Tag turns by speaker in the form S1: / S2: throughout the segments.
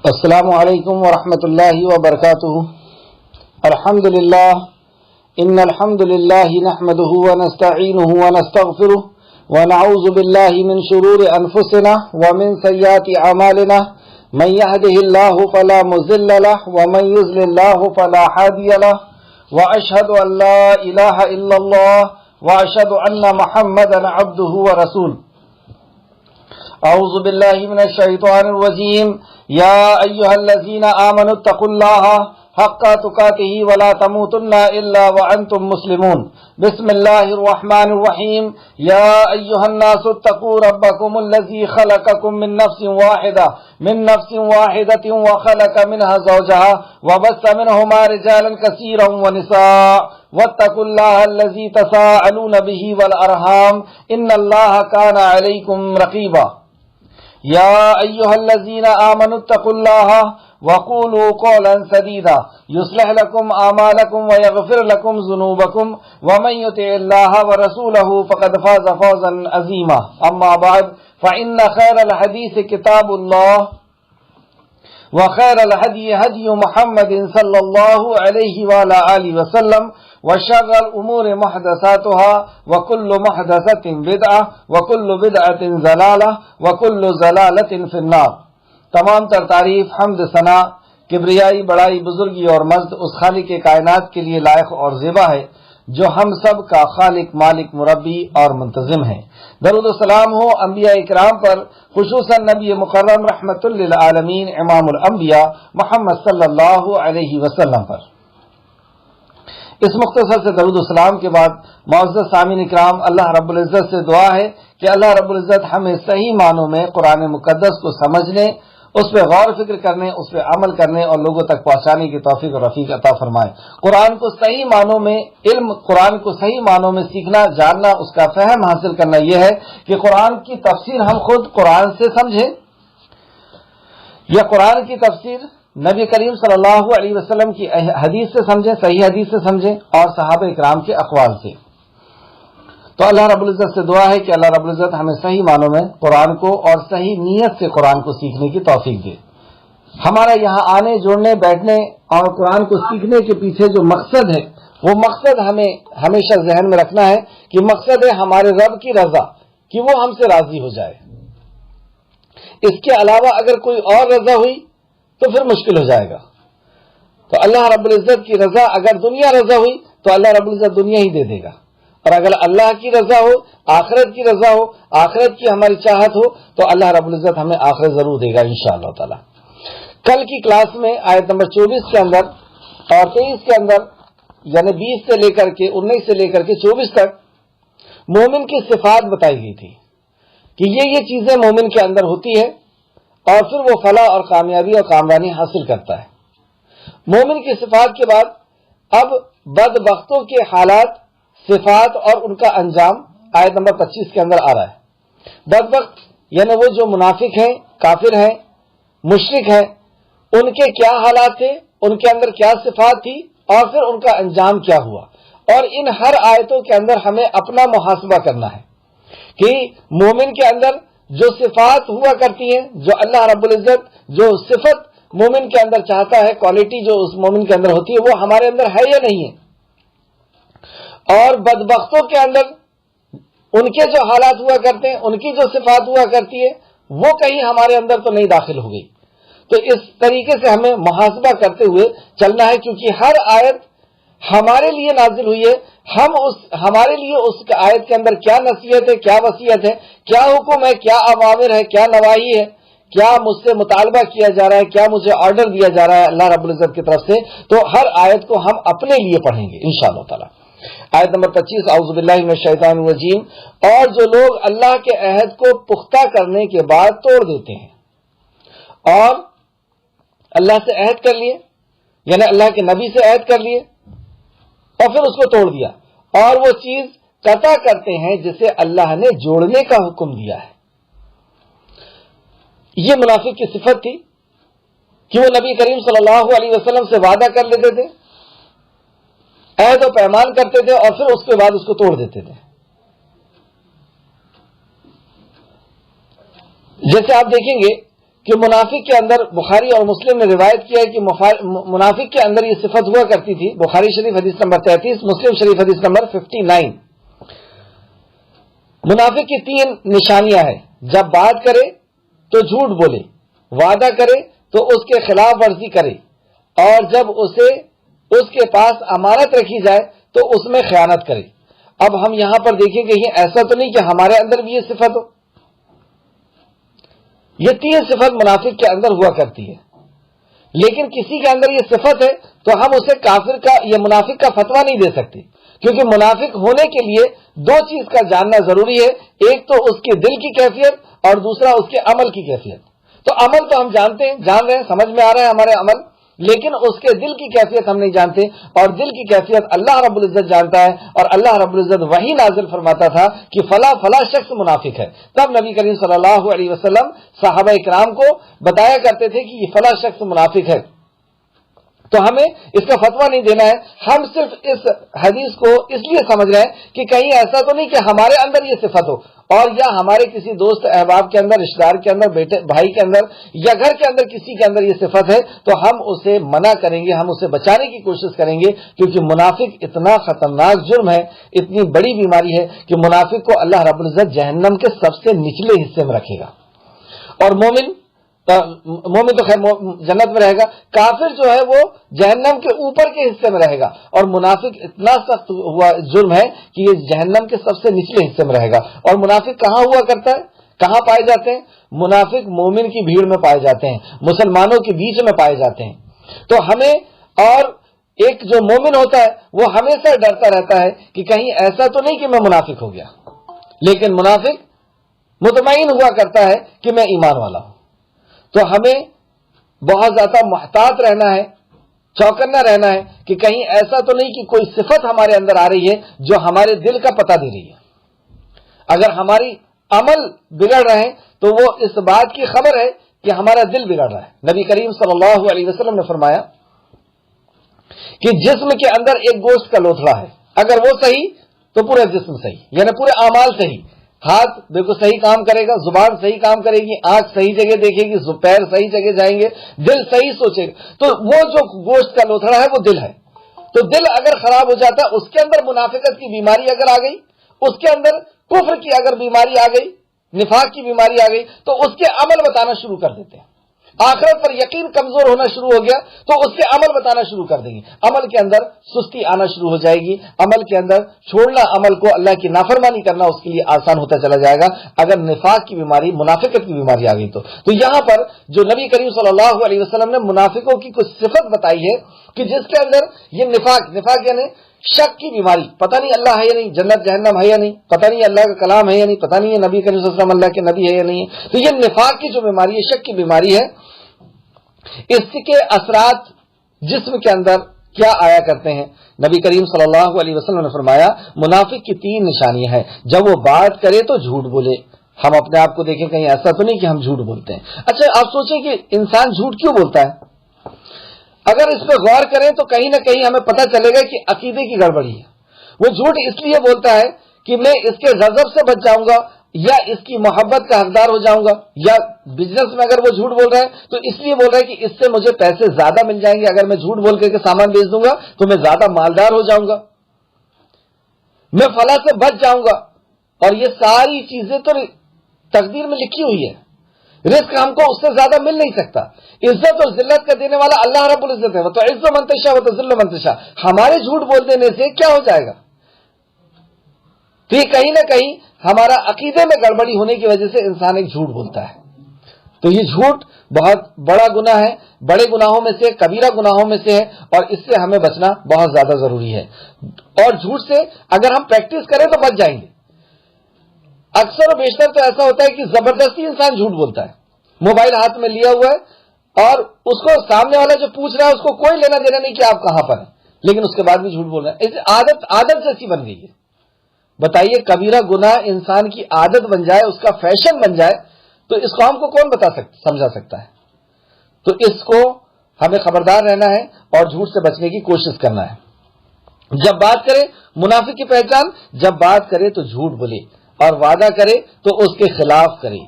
S1: السلام علیکم ورحمۃ اللہ وبرکاتہ۔ الحمد للہ ان الحمد للہ نحمده ونستعینه ونستغفره ونعوذ باللہ من شرور انفسنا ومن سیئات اعمالنا من يهده الله فلا مضل له ومن يضلل الله فلا هادي له واشهد ان لا اله الا الله واشهد ان محمدا عبده ورسوله۔ اعوذ باللہ من الشیطان الرجیم۔ یا ایھا الذین آمنوا اتقوا اللہ حق تقاتہ ولا تموتن الا وانتم مسلمون۔ بسم اللہ الرحمن الرحیم۔ یا ایھا الناس اتقوا ربکم الذی خلقکم من نفس واحدۃ وخلق منها زوجها وبث منهما رجالا كثيرا ونساء واتقوا الله الذی تساءلون به والارحام ان اللہ کان علیکم رقیبا۔ یا ایھا الذین آمنوا اتقوا اللہ وقولوا قولا سدیدا یصلح لکم اعمالکم ویغفر لکم ذنوبکم ومن یطع اللہ ورسولہ فقد فاز فوزا عظیما۔ اما بعد فإن خیر الحدیث کتاب اللہ وخیر الهدی هدی محمد صلی اللہ علیہ وآلہ آلہ وسلم وشر الامور محدثاتها وكل محدثة بدعة وكل بدعة ضلالة وكل ضلالة في النار۔ تمام تر تعریف، حمد، ثنا، کبریائی، بڑائی، بزرگی اور مجد اس خالق کائنات کے لیے لائق اور زیبا ہے جو ہم سب کا خالق، مالک، مربی اور منتظم ہے۔ درود و سلام ہو انبیاء اکرام پر، خصوصاً نبی مکرم رحمت للعالمین امام الانبیاء محمد صلی اللہ علیہ وسلم پر۔ اس مختصر سے درود السلام کے بعد معزز سامعین اکرام، اللہ رب العزت سے دعا ہے کہ اللہ رب العزت ہمیں صحیح معنوں میں قرآن مقدس کو سمجھنے، اس پہ غور فکر کرنے، اس پہ عمل کرنے اور لوگوں تک پہنچانے کی توفیق اور رفیق عطا فرمائے۔ قرآن کو صحیح معنوں میں علم، قرآن کو صحیح معنوں میں سیکھنا، جاننا، اس کا فہم حاصل کرنا یہ ہے کہ قرآن کی تفسیر ہم خود قرآن سے سمجھیں یا قرآن کی تفسیر نبی کریم صلی اللہ علیہ وسلم کی حدیث سے سمجھیں، صحیح حدیث سے سمجھیں اور صحابہ اکرام کے اقوال سے۔ تو اللہ رب العزت سے دعا ہے کہ اللہ رب العزت ہمیں صحیح معنوں میں قرآن کو اور صحیح نیت سے قرآن کو سیکھنے کی توفیق دے۔ ہمارا یہاں آنے، جڑنے، بیٹھنے اور قرآن کو سیکھنے کے پیچھے جو مقصد ہے، وہ مقصد ہمیں ہمیشہ ذہن میں رکھنا ہے کہ مقصد ہے ہمارے رب کی رضا، کہ وہ ہم سے راضی ہو جائے۔ اس کے علاوہ اگر کوئی اور رضا ہوئی تو پھر مشکل ہو جائے گا۔ تو اللہ رب العزت کی رضا، اگر دنیا رضا ہوئی تو اللہ رب العزت دنیا ہی دے دے گا، اور اگر اللہ کی رضا ہو، آخرت کی رضا ہو، آخرت کی ہماری چاہت ہو تو اللہ رب العزت ہمیں آخرت ضرور دے گا انشاءاللہ تعالی۔ کل کی کلاس میں آیت نمبر 24 کے اندر اور 23 کے اندر، یعنی 20 سے لے کر کے 19 سے لے کر کے 24 تک مومن کی صفات بتائی گئی تھی کہ یہ چیزیں مومن کے اندر ہوتی ہے اور پھر وہ فلاح اور کامیابی اور کامرانی حاصل کرتا ہے۔ مومن کی صفات کے بعد اب بدبختوں کے حالات، صفات اور ان کا انجام آیت نمبر 25 کے اندر آ رہا ہے۔ بدبخت یعنی وہ جو منافق ہیں، کافر ہیں، مشرک ہیں، ان کے کیا حالات تھے، ان کے اندر کیا صفات تھی اور پھر ان کا انجام کیا ہوا۔ اور ان ہر آیتوں کے اندر ہمیں اپنا محاسبہ کرنا ہے کہ مومن کے اندر جو صفات ہوا کرتی ہیں، جو اللہ رب العزت جو صفت مومن کے اندر چاہتا ہے، کوالٹی جو اس مومن کے اندر ہوتی ہے، وہ ہمارے اندر ہے یا نہیں ہے۔ اور بدبختوں کے اندر ان کے جو حالات ہوا کرتے ہیں، ان کی جو صفات ہوا کرتی ہے، وہ کہیں ہمارے اندر تو نہیں داخل ہو گئی۔ تو اس طریقے سے ہمیں محاسبہ کرتے ہوئے چلنا ہے، کیونکہ ہر آیت ہمارے لیے نازل ہوئی ہے۔ ہمارے لیے اس آیت کے اندر کیا نصیحت ہے، کیا وصیت ہے، کیا حکم ہے، کیا اوامر ہے، کیا نواہی ہے، کیا مجھ سے مطالبہ کیا جا رہا ہے، کیا مجھے آرڈر دیا جا رہا ہے اللہ رب العزت کی طرف سے، تو ہر آیت کو ہم اپنے لیے پڑھیں گے انشاءاللہ تعالی۔ آیت نمبر 25، اعوذ باللہ من الشیطان الرجیم۔ اور جو لوگ اللہ کے عہد کو پختہ کرنے کے بعد توڑ دیتے ہیں، اور اللہ سے عہد کر لیے، یعنی اللہ کے نبی سے عہد کر لیے اور پھر اس کو توڑ دیا، اور وہ چیز قطع کرتے ہیں جسے اللہ نے جوڑنے کا حکم دیا ہے۔ یہ منافق کی صفت تھی کہ وہ نبی کریم صلی اللہ علیہ وسلم سے وعدہ کر لیتے تھے، عہد و پیمان کرتے تھے اور پھر اس کے بعد اس کو توڑ دیتے تھے۔ جیسے آپ دیکھیں گے کہ منافق کے اندر بخاری اور مسلم نے روایت کیا ہے کہ منافق کے اندر یہ صفت ہوا کرتی تھی. بخاری شریف حدیث نمبر 33، مسلم شریف حدیث نمبر 59. منافق کی 3 نشانیاں ہیں. جب بات کرے تو جھوٹ بولے، وعدہ کرے تو اس کے خلاف ورزی کرے، اور جب اس کے پاس امانت رکھی جائے تو اس میں خیانت کرے. اب ہم یہاں پر دیکھیں کہ یہ ایسا تو نہیں کہ ہمارے اندر بھی یہ صفت ہو. یہ 3 صفت منافق کے اندر ہوا کرتی ہے، لیکن کسی کے اندر یہ صفت ہے تو ہم اسے کافر کا یا منافق کا فتویٰ نہیں دے سکتے، کیونکہ منافق ہونے کے لیے 2 چیز کا جاننا ضروری ہے. ایک تو اس کے دل کی کیفیت اور دوسرا اس کے عمل کی کیفیت. تو عمل تو ہم جان رہے ہیں، سمجھ میں آ رہا ہے ہمارے عمل، لیکن اس کے دل کی کیفیت ہم نہیں جانتے، اور دل کی کیفیت اللہ رب العزت جانتا ہے. اور اللہ رب العزت وحی نازل فرماتا تھا کہ فلاں شخص منافق ہے. تب نبی کریم صلی اللہ علیہ وسلم صحابہ کرام کو بتایا کرتے تھے کہ یہ فلاں شخص منافق ہے. تو ہمیں اس کا فتویٰ نہیں دینا ہے. ہم صرف اس حدیث کو اس لیے سمجھ رہے ہیں کہ کہیں ایسا تو نہیں کہ ہمارے اندر یہ صفت ہو، اور یا ہمارے کسی دوست احباب کے اندر، رشتہ دار کے اندر، بیٹے بھائی کے اندر، یا گھر کے اندر کسی کے اندر یہ صفت ہے تو ہم اسے منع کریں گے، ہم اسے بچانے کی کوشش کریں گے. کیونکہ منافق اتنا خطرناک جرم ہے، اتنی بڑی بیماری ہے کہ منافق کو اللہ رب العزت جہنم کے سب سے نچلے حصے میں رکھے گا، اور مومن تو خیر جنت میں رہے گا. کافر جو ہے وہ جہنم کے اوپر کے حصے میں رہے گا، اور منافق اتنا سخت ہوا جرم ہے کہ یہ جہنم کے سب سے نچلے حصے میں رہے گا. اور منافق کہاں ہوا کرتا ہے، کہاں پائے جاتے ہیں؟ منافق مومن کی بھیڑ میں پائے جاتے ہیں، مسلمانوں کے بیچ میں پائے جاتے ہیں. تو ہمیں، اور ایک جو مومن ہوتا ہے وہ ہمیشہ ڈرتا رہتا ہے کہ کہیں ایسا تو نہیں کہ میں منافق ہو گیا، لیکن منافق مطمئن ہوا کرتا ہے کہ میں ایمان والا ہوں. تو ہمیں بہت زیادہ محتاط رہنا ہے، چوکنا رہنا ہے کہ کہیں ایسا تو نہیں کہ کوئی صفت ہمارے اندر آ رہی ہے جو ہمارے دل کا پتہ دے رہی ہے. اگر ہماری عمل بگڑ رہے ہیں تو وہ اس بات کی خبر ہے کہ ہمارا دل بگڑ رہا ہے. نبی کریم صلی اللہ علیہ وسلم نے فرمایا کہ جسم کے اندر ایک گوشت کا لوتھڑا ہے، اگر وہ صحیح تو پورا جسم صحیح، یعنی پورے اعمال صحیح. ہاتھ دیکھو صحیح کام کرے گا، زبان صحیح کام کرے گی، آنکھ صحیح جگہ دیکھے گی، پیر صحیح جگہ جائیں گے، دل صحیح سوچے گا. تو وہ جو گوشت کا لوتھڑا ہے وہ دل ہے. تو دل اگر خراب ہو جاتا ہے، اس کے اندر منافقت کی بیماری اگر آ گئی، اس کے اندر کفر کی اگر بیماری آ گئی، نفاق کی بیماری آ گئی، تو اس کے عمل بتانا شروع کر دیتے ہیں. آخرت پر یقین کمزور ہونا شروع ہو گیا تو اس کے عمل بتانا شروع کر دیں گے. عمل کے اندر سستی آنا شروع ہو جائے گی، عمل کے اندر چھوڑنا، عمل کو اللہ کی نافرمانی کرنا اس کے لیے آسان ہوتا چلا جائے گا اگر نفاق کی بیماری، منافقت کی بیماری آ گئی تو یہاں پر جو نبی کریم صلی اللہ علیہ وسلم نے منافقوں کی کچھ صفت بتائی ہے کہ جس کے اندر یہ نفاق یعنی شک کی بیماری، پتہ نہیں اللہ ہے یا نہیں، جنت جہنم ہے یا نہیں، پتہ نہیں اللہ کا کلام ہے یا نہیں، پتہ نہیں یہ نبی کریم صلی اللہ علیہ وسلم اللہ کے نبی ہے یا نہیں. تو یہ نفاق کی جو بیماری ہے، شک کی بیماری ہے. اس کے اثرات جسم کے اندر کیا آیا کرتے ہیں؟ نبی کریم صلی اللہ علیہ وسلم نے فرمایا منافق کی 3 نشانیاں ہیں. جب وہ بات کرے تو جھوٹ بولے. ہم اپنے آپ کو دیکھیں، کہیں ایسا تو نہیں کہ ہم جھوٹ بولتے ہیں. اچھا آپ سوچیں کہ انسان جھوٹ کیوں بولتا ہے؟ اگر اس پہ غور کریں تو کہیں نہ کہیں ہمیں پتہ چلے گا کہ عقیدے کی گڑبڑی ہے. وہ جھوٹ اس لیے بولتا ہے کہ میں اس کے غضب سے بچ جاؤں گا، یا اس کی محبت کا حقدار ہو جاؤں گا، یا بزنس میں اگر وہ جھوٹ بول رہا ہے تو اس لیے بول رہا ہے کہ اس سے مجھے پیسے زیادہ مل جائیں گے، اگر میں جھوٹ بول کر کے سامان بیچ دوں گا تو میں زیادہ مالدار ہو جاؤں گا، میں فلاں سے بچ جاؤں گا. اور یہ ساری چیزیں تو تقدیر میں لکھی ہوئی ہے. رزق ہم کو اس سے زیادہ مل نہیں سکتا. عزت اور ذلت کا دینے والا اللہ رب العزت ہے. وہ تو عز من تشاء و تذل من تشاء. ہمارے جھوٹ بول دینے سے کیا ہو جائے گا؟ تو یہ کہیں نہ کہیں ہمارا عقیدے میں گڑبڑی ہونے کی وجہ سے انسان ایک جھوٹ بولتا ہے. تو یہ جھوٹ بہت بڑا گناہ ہے، بڑے گناہوں میں سے، کبیرہ گناہوں میں سے ہے، اور اس سے ہمیں بچنا بہت زیادہ ضروری ہے. اور جھوٹ سے اگر ہم پریکٹس کریں تو بچ جائیں گے. اکثر و بیشتر تو ایسا ہوتا ہے کہ زبردستی انسان جھوٹ بولتا ہے. موبائل ہاتھ میں لیا ہوا ہے اور اس کو سامنے والا جو پوچھ رہا ہے اس کو کوئی لینا دینا نہیں کہ آپ کہاں پر ہیں، لیکن اس کے بعد بھی جھوٹ بول رہا ہے. عادت جیسی بن گئی ہے. بتائیے کبیرہ گناہ انسان کی عادت بن جائے، اس کا فیشن بن جائے، تو اس کو ہم کو کون سمجھا سکتا ہے؟ تو اس کو ہمیں خبردار رہنا ہے اور جھوٹ سے بچنے کی کوشش کرنا ہے. جب بات کرے، منافق کی پہچان، جب بات کرے تو جھوٹ بولے، اور وعدہ کرے تو اس کے خلاف کرے.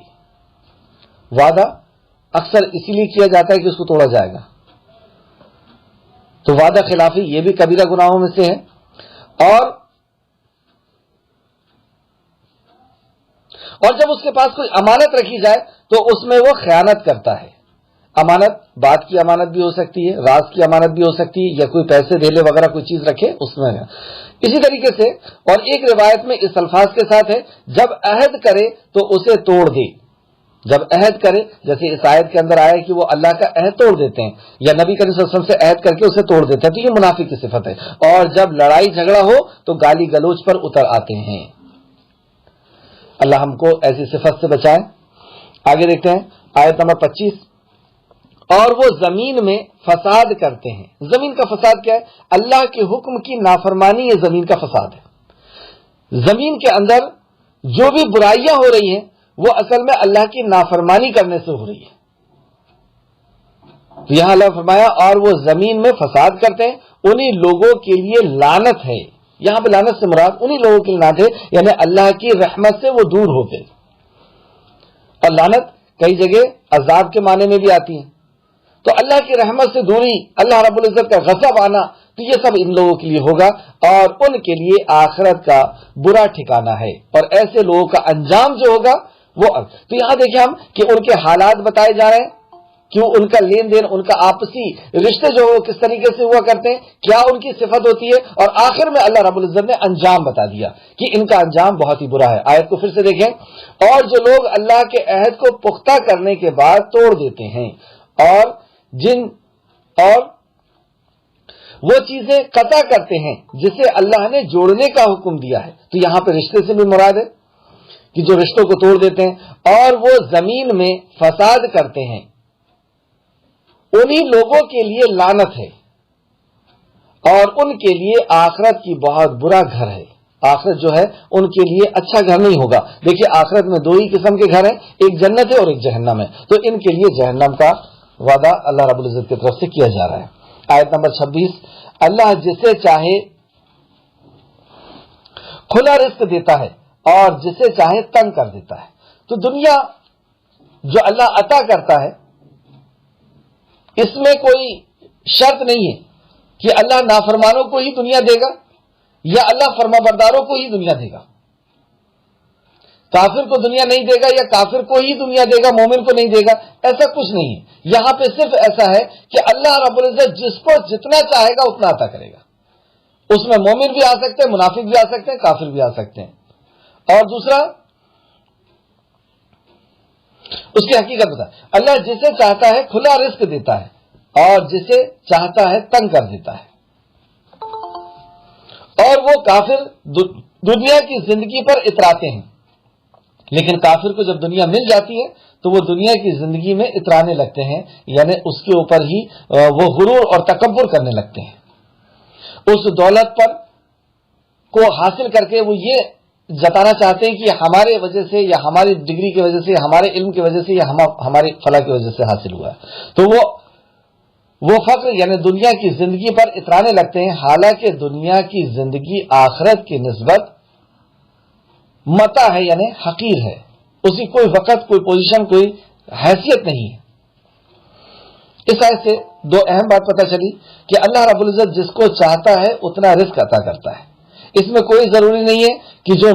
S1: وعدہ اکثر اسی لیے کیا جاتا ہے کہ اس کو توڑا جائے گا. تو وعدہ خلافی یہ بھی کبیرہ گناہوں میں سے ہے. اور جب اس کے پاس کوئی امانت رکھی جائے تو اس میں وہ خیانت کرتا ہے. امانت بات کی امانت بھی ہو سکتی ہے, راز کی امانت بھی ہو سکتی ہے, یا کوئی پیسے دھیلے وغیرہ کوئی چیز رکھے اس میں. اسی طریقے سے اور ایک روایت میں اس الفاظ کے ساتھ ہے, جب عہد کرے تو اسے توڑ دے. جب عہد کرے, جیسے اس آیت کے اندر آیا کہ وہ اللہ کا عہد توڑ دیتے ہیں یا نبی کریم صلی اللہ علیہ وسلم سے عہد کر کے اسے توڑ دیتے ہیں, تو یہ منافق کی صفت ہے. اور جب لڑائی جھگڑا ہو تو گالی گلوچ پر اتر آتے ہیں. اللہ ہم کو ایسی صفت سے بچائے. آگے دیکھتے ہیں آیت نمبر 25. اور وہ زمین میں فساد کرتے ہیں. زمین کا فساد کیا ہے؟ اللہ کے حکم کی نافرمانی یہ زمین کا فساد ہے. زمین کے اندر جو بھی برائیاں ہو رہی ہیں وہ اصل میں اللہ کی نافرمانی کرنے سے ہو رہی ہے. تو یہاں اللہ فرمایا اور وہ زمین میں فساد کرتے ہیں, انہی لوگوں کے لیے لعنت ہے. یہاں پہ لعنت سے مراد انہی لوگوں کے لیے لعنت ہے, یعنی اللہ کی رحمت سے وہ دور ہو گئے. اور لعنت کئی جگہ عذاب کے معنی میں بھی آتی ہے. تو اللہ کی رحمت سے دوری, اللہ رب العزت کا غضب آنا, تو یہ سب ان لوگوں کے لیے ہوگا اور ان کے لیے آخرت کا برا ٹھکانہ ہے. اور ایسے لوگوں کا انجام جو ہوگا وہ. تو یہاں دیکھیں ہم کہ ان کے حالات بتائے جا رہے ہیں, کیوں ان کا لین دین, ان کا آپسی رشتے جو وہ کس طریقے سے ہوا کرتے ہیں, کیا ان کی صفت ہوتی ہے, اور آخر میں اللہ رب العزت نے انجام بتا دیا کہ ان کا انجام بہت ہی برا ہے. آیت کو پھر سے دیکھیں. اور جو لوگ اللہ کے عہد کو پختہ کرنے کے بعد توڑ دیتے ہیں اور وہ چیزیں قطع کرتے ہیں جسے اللہ نے جوڑنے کا حکم دیا ہے. تو یہاں پہ رشتے سے بھی مراد ہے کہ جو رشتوں کو توڑ دیتے ہیں. اور وہ زمین میں فساد کرتے ہیں, انہی لوگوں کے لیے لعنت ہے اور ان کے لیے آخرت کی بہت برا گھر ہے. آخرت جو ہے ان کے لیے اچھا گھر نہیں ہوگا. دیکھیے آخرت میں 2 ہی قسم کے گھر ہیں, ایک جنت ہے اور ایک جہنم ہے. تو ان کے لیے جہنم کا وعدہ اللہ رب العزت کی طرف سے کیا جا رہا ہے. آیت نمبر 26. اللہ جسے چاہے کھلا رزق دیتا ہے اور جسے چاہے تنگ کر دیتا ہے. تو دنیا جو اللہ عطا کرتا ہے اس میں کوئی شرط نہیں ہے کہ اللہ نافرمانوں کو ہی دنیا دے گا یا اللہ فرما برداروں کو ہی دنیا دے گا. کافر کو دنیا نہیں دے گا یا کافر کو ہی دنیا دے گا, مومن کو نہیں دے گا, ایسا کچھ نہیں ہے. یہاں پہ صرف ایسا ہے کہ اللہ رب العزت جس کو جتنا چاہے گا اتنا عطا کرے گا. اس میں مومن بھی آ سکتے ہیں, منافق بھی آ سکتے ہیں, کافر بھی آ سکتے ہیں. اور دوسرا اس کی حقیقت بتا, اللہ جسے چاہتا ہے کھلا رزق دیتا ہے اور جسے چاہتا ہے تنگ کر دیتا ہے. اور وہ کافر دنیا کی زندگی پر اتراتے ہیں, لیکن کافر کو جب دنیا مل جاتی ہے تو وہ دنیا کی زندگی میں اترانے لگتے ہیں, یعنی اس کے اوپر ہی وہ غرور اور تکبر کرنے لگتے ہیں. اس دولت پر کو حاصل کر کے وہ یہ جتانا چاہتے ہیں کہ ہمارے وجہ سے یا ہماری ڈگری کی وجہ سے یا ہمارے علم کی وجہ سے یا ہماری فلاح کی وجہ سے حاصل ہوا ہے. تو وہ فخر یعنی دنیا کی زندگی پر اترانے لگتے ہیں, حالانکہ دنیا کی زندگی آخرت کی نسبت متاع ہے, یعنی حقیر ہے. اسی کوئی وقت, کوئی پوزیشن, کوئی حیثیت نہیں ہے. اس آیت سے 2 اہم بات پتہ چلی کہ اللہ رب العزت جس کو چاہتا ہے اتنا رزق عطا کرتا ہے. اس میں کوئی ضروری نہیں ہے کہ جو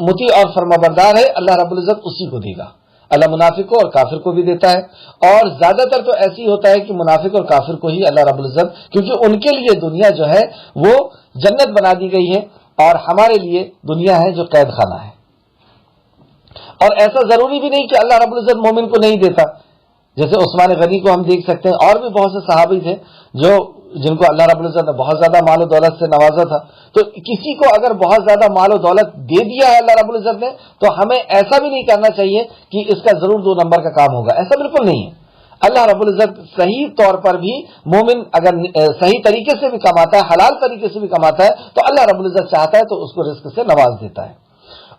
S1: مطیع اور فرمانبردار ہے اللہ رب العزت اسی کو دے گا. اللہ منافق کو اور کافر کو بھی دیتا ہے, اور زیادہ تر تو ایسی ہوتا ہے کہ منافق اور کافر کو ہی اللہ رب العزت, کیونکہ ان کے لیے دنیا جو ہے وہ جنت بنا دی گئی ہے اور ہمارے لیے دنیا ہے جو قید خانہ ہے. اور ایسا ضروری بھی نہیں کہ اللہ رب العزت مومن کو نہیں دیتا. جیسے عثمان غنی کو ہم دیکھ سکتے ہیں, اور بھی بہت سے صحابی تھے جن کو اللہ رب العزت نے بہت زیادہ مال و دولت سے نوازا تھا. تو کسی کو اگر بہت زیادہ مال و دولت دے دیا ہے اللہ رب العزت نے, تو ہمیں ایسا بھی نہیں کرنا چاہیے کہ اس کا ضرور 2 نمبر کا کام ہوگا. ایسا بالکل نہیں ہے. اللہ رب العزت صحیح طور پر بھی مومن اگر صحیح طریقے سے بھی کماتا ہے, حلال طریقے سے بھی کماتا ہے, تو اللہ رب العزت چاہتا ہے تو اس کو رزق سے نواز دیتا ہے.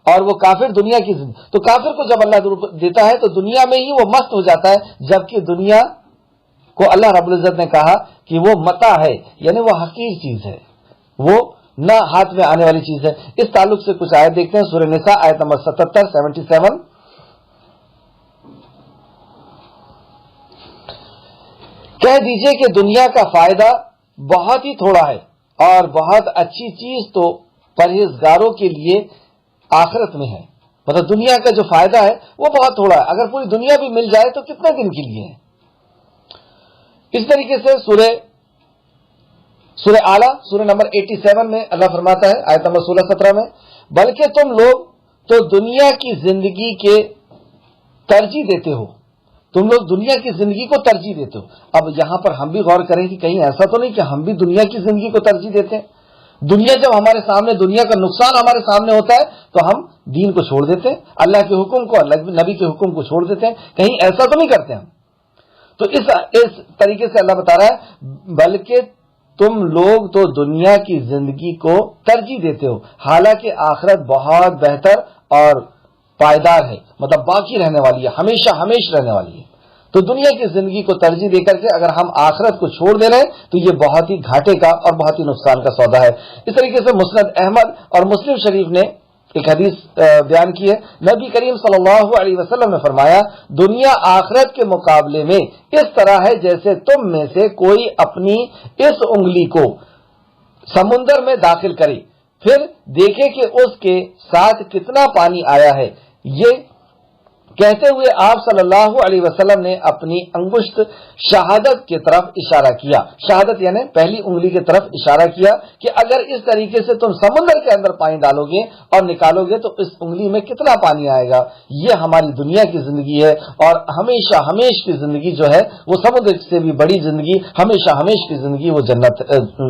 S1: اور وہ کافر دنیا کی تو کافر کو جب اللہ دیتا ہے تو دنیا میں ہی وہ مست ہو جاتا ہے, جبکہ دنیا کو اللہ رب العزت نے کہا کہ وہ متاع ہے, یعنی وہ حقیر چیز ہے, وہ نہ ہاتھ میں آنے والی چیز ہے. اس تعلق سے کچھ آیت دیکھتے ہیں. سورہ نساء آیت نمبر 77. کہہ دیجئے کہ دنیا کا فائدہ بہت ہی تھوڑا ہے اور بہت اچھی چیز تو پرہیزگاروں کے لیے آخرت میں ہے. مطلب دنیا کا جو فائدہ ہے وہ بہت تھوڑا ہے. اگر پوری دنیا بھی مل جائے تو کتنے دن کے لیے ہے. اس طریقے سے سورہ اعلیٰ سورہ نمبر 87 میں اللہ فرماتا ہے آیت نمبر 16-17 میں، بلکہ تم لوگ تو دنیا کی زندگی کے ترجیح دیتے ہو. تم لوگ دنیا کی زندگی کو ترجیح دیتے ہو. اب یہاں پر ہم بھی غور کریں کہ کہیں ایسا تو نہیں کہ ہم بھی دنیا کی زندگی کو ترجیح دیتے ہیں. دنیا جب ہمارے سامنے، دنیا کا نقصان ہمارے سامنے ہوتا ہے تو ہم دین کو چھوڑ دیتے ہیں، اللہ کے حکم کو، نبی کے حکم کو چھوڑ دیتے ہیں. کہیں ایسا تو نہیں کرتے ہم. تو اس طریقے سے اللہ بتا رہا ہے بلکہ تم لوگ تو دنیا کی زندگی کو ترجیح دیتے ہو، حالانکہ آخرت بہت بہتر اور پائیدار ہے، مطلب باقی رہنے والی ہے، ہمیشہ ہمیشہ رہنے والی ہے. تو دنیا کی زندگی کو ترجیح دے کر کے اگر ہم آخرت کو چھوڑ دے رہے ہیں تو یہ بہت ہی گھاٹے کا اور بہت ہی نقصان کا سودا ہے. اس طریقے سے مسند احمد اور مسلم شریف نے ایک حدیث بیان کی ہے. نبی کریم صلی اللہ علیہ وسلم نے فرمایا، دنیا آخرت کے مقابلے میں اس طرح ہے جیسے تم میں سے کوئی اپنی اس انگلی کو سمندر میں داخل کرے، پھر دیکھے کہ اس کے ساتھ کتنا پانی آیا ہے. یہ کہتے ہوئے آپ صلی اللہ علیہ وسلم نے اپنی انگشت شہادت کی طرف اشارہ کیا، شہادت یعنی پہلی انگلی کی طرف اشارہ کیا کہ اگر اس طریقے سے تم سمندر کے اندر پانی ڈالو گے اور نکالو گے تو اس انگلی میں کتنا پانی آئے گا. یہ ہماری دنیا کی زندگی ہے اور ہمیشہ ہمیش کی زندگی جو ہے وہ سمندر سے بھی بڑی زندگی، ہمیشہ ہمیش کی زندگی وہ جنت،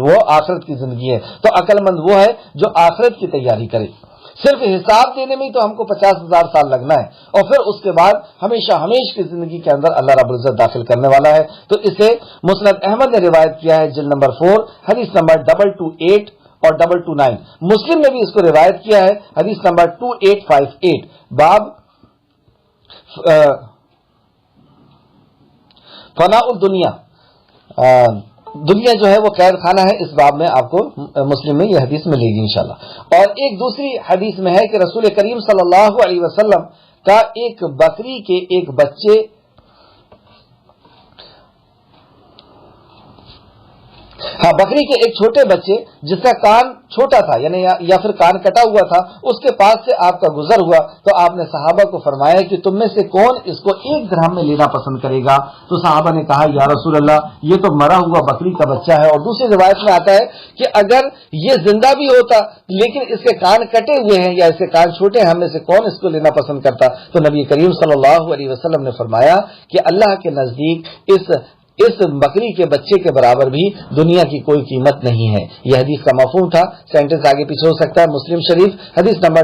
S1: وہ آخرت کی زندگی ہے. تو عقل مند وہ ہے جو آخرت کی تیاری کرے. صرف حساب دینے میں تو ہم کو 50,000 سال لگنا ہے اور پھر اس کے بعد ہمیشہ ہمیش کی زندگی کے اندر اللہ رب العزت داخل کرنے والا ہے. تو اسے مسند احمد نے روایت کیا ہے جلد نمبر 4 حدیث نمبر 228 اور 229. مسلم نے بھی اس کو روایت کیا ہے حدیث نمبر 2858. باب فناء الدنیا، دنیا جو ہے وہ قید خانہ ہے. اس باب میں آپ کو مسلم میں یہ حدیث ملے گی انشاءاللہ. اور ایک دوسری حدیث میں ہے کہ رسول کریم صلی اللہ علیہ وسلم کا ایک بکری کے ایک بچے بکری کے ایک چھوٹے بچے جس کا کان چھوٹا تھا یعنی یا پھر کان کٹا ہوا تھا، اس کے پاس سے آپ کا گزر ہوا تو آپ نے صحابہ کو فرمایا کہ تم میں سے کون اس کو 1 درہم میں لینا پسند کرے گا. تو صحابہ نے کہا یا رسول اللہ یہ تو مرا ہوا بکری کا بچہ ہے. اور دوسری روایت میں آتا ہے کہ اگر یہ زندہ بھی ہوتا لیکن اس کے کان کٹے ہوئے ہیں یا اس کے کان چھوٹے ہیں، ہم میں سے کون اس کو لینا پسند کرتا. تو نبی کریم صلی اللہ علیہ وسلم نے فرمایا کہ اللہ کے نزدیک اس بکری کے بچے کے برابر بھی دنیا کی کوئی قیمت نہیں ہے. یہ حدیث کا مفہوم تھا. سینٹنس آگے پیچھے ہو سکتا ہے. مسلم شریف حدیث نمبر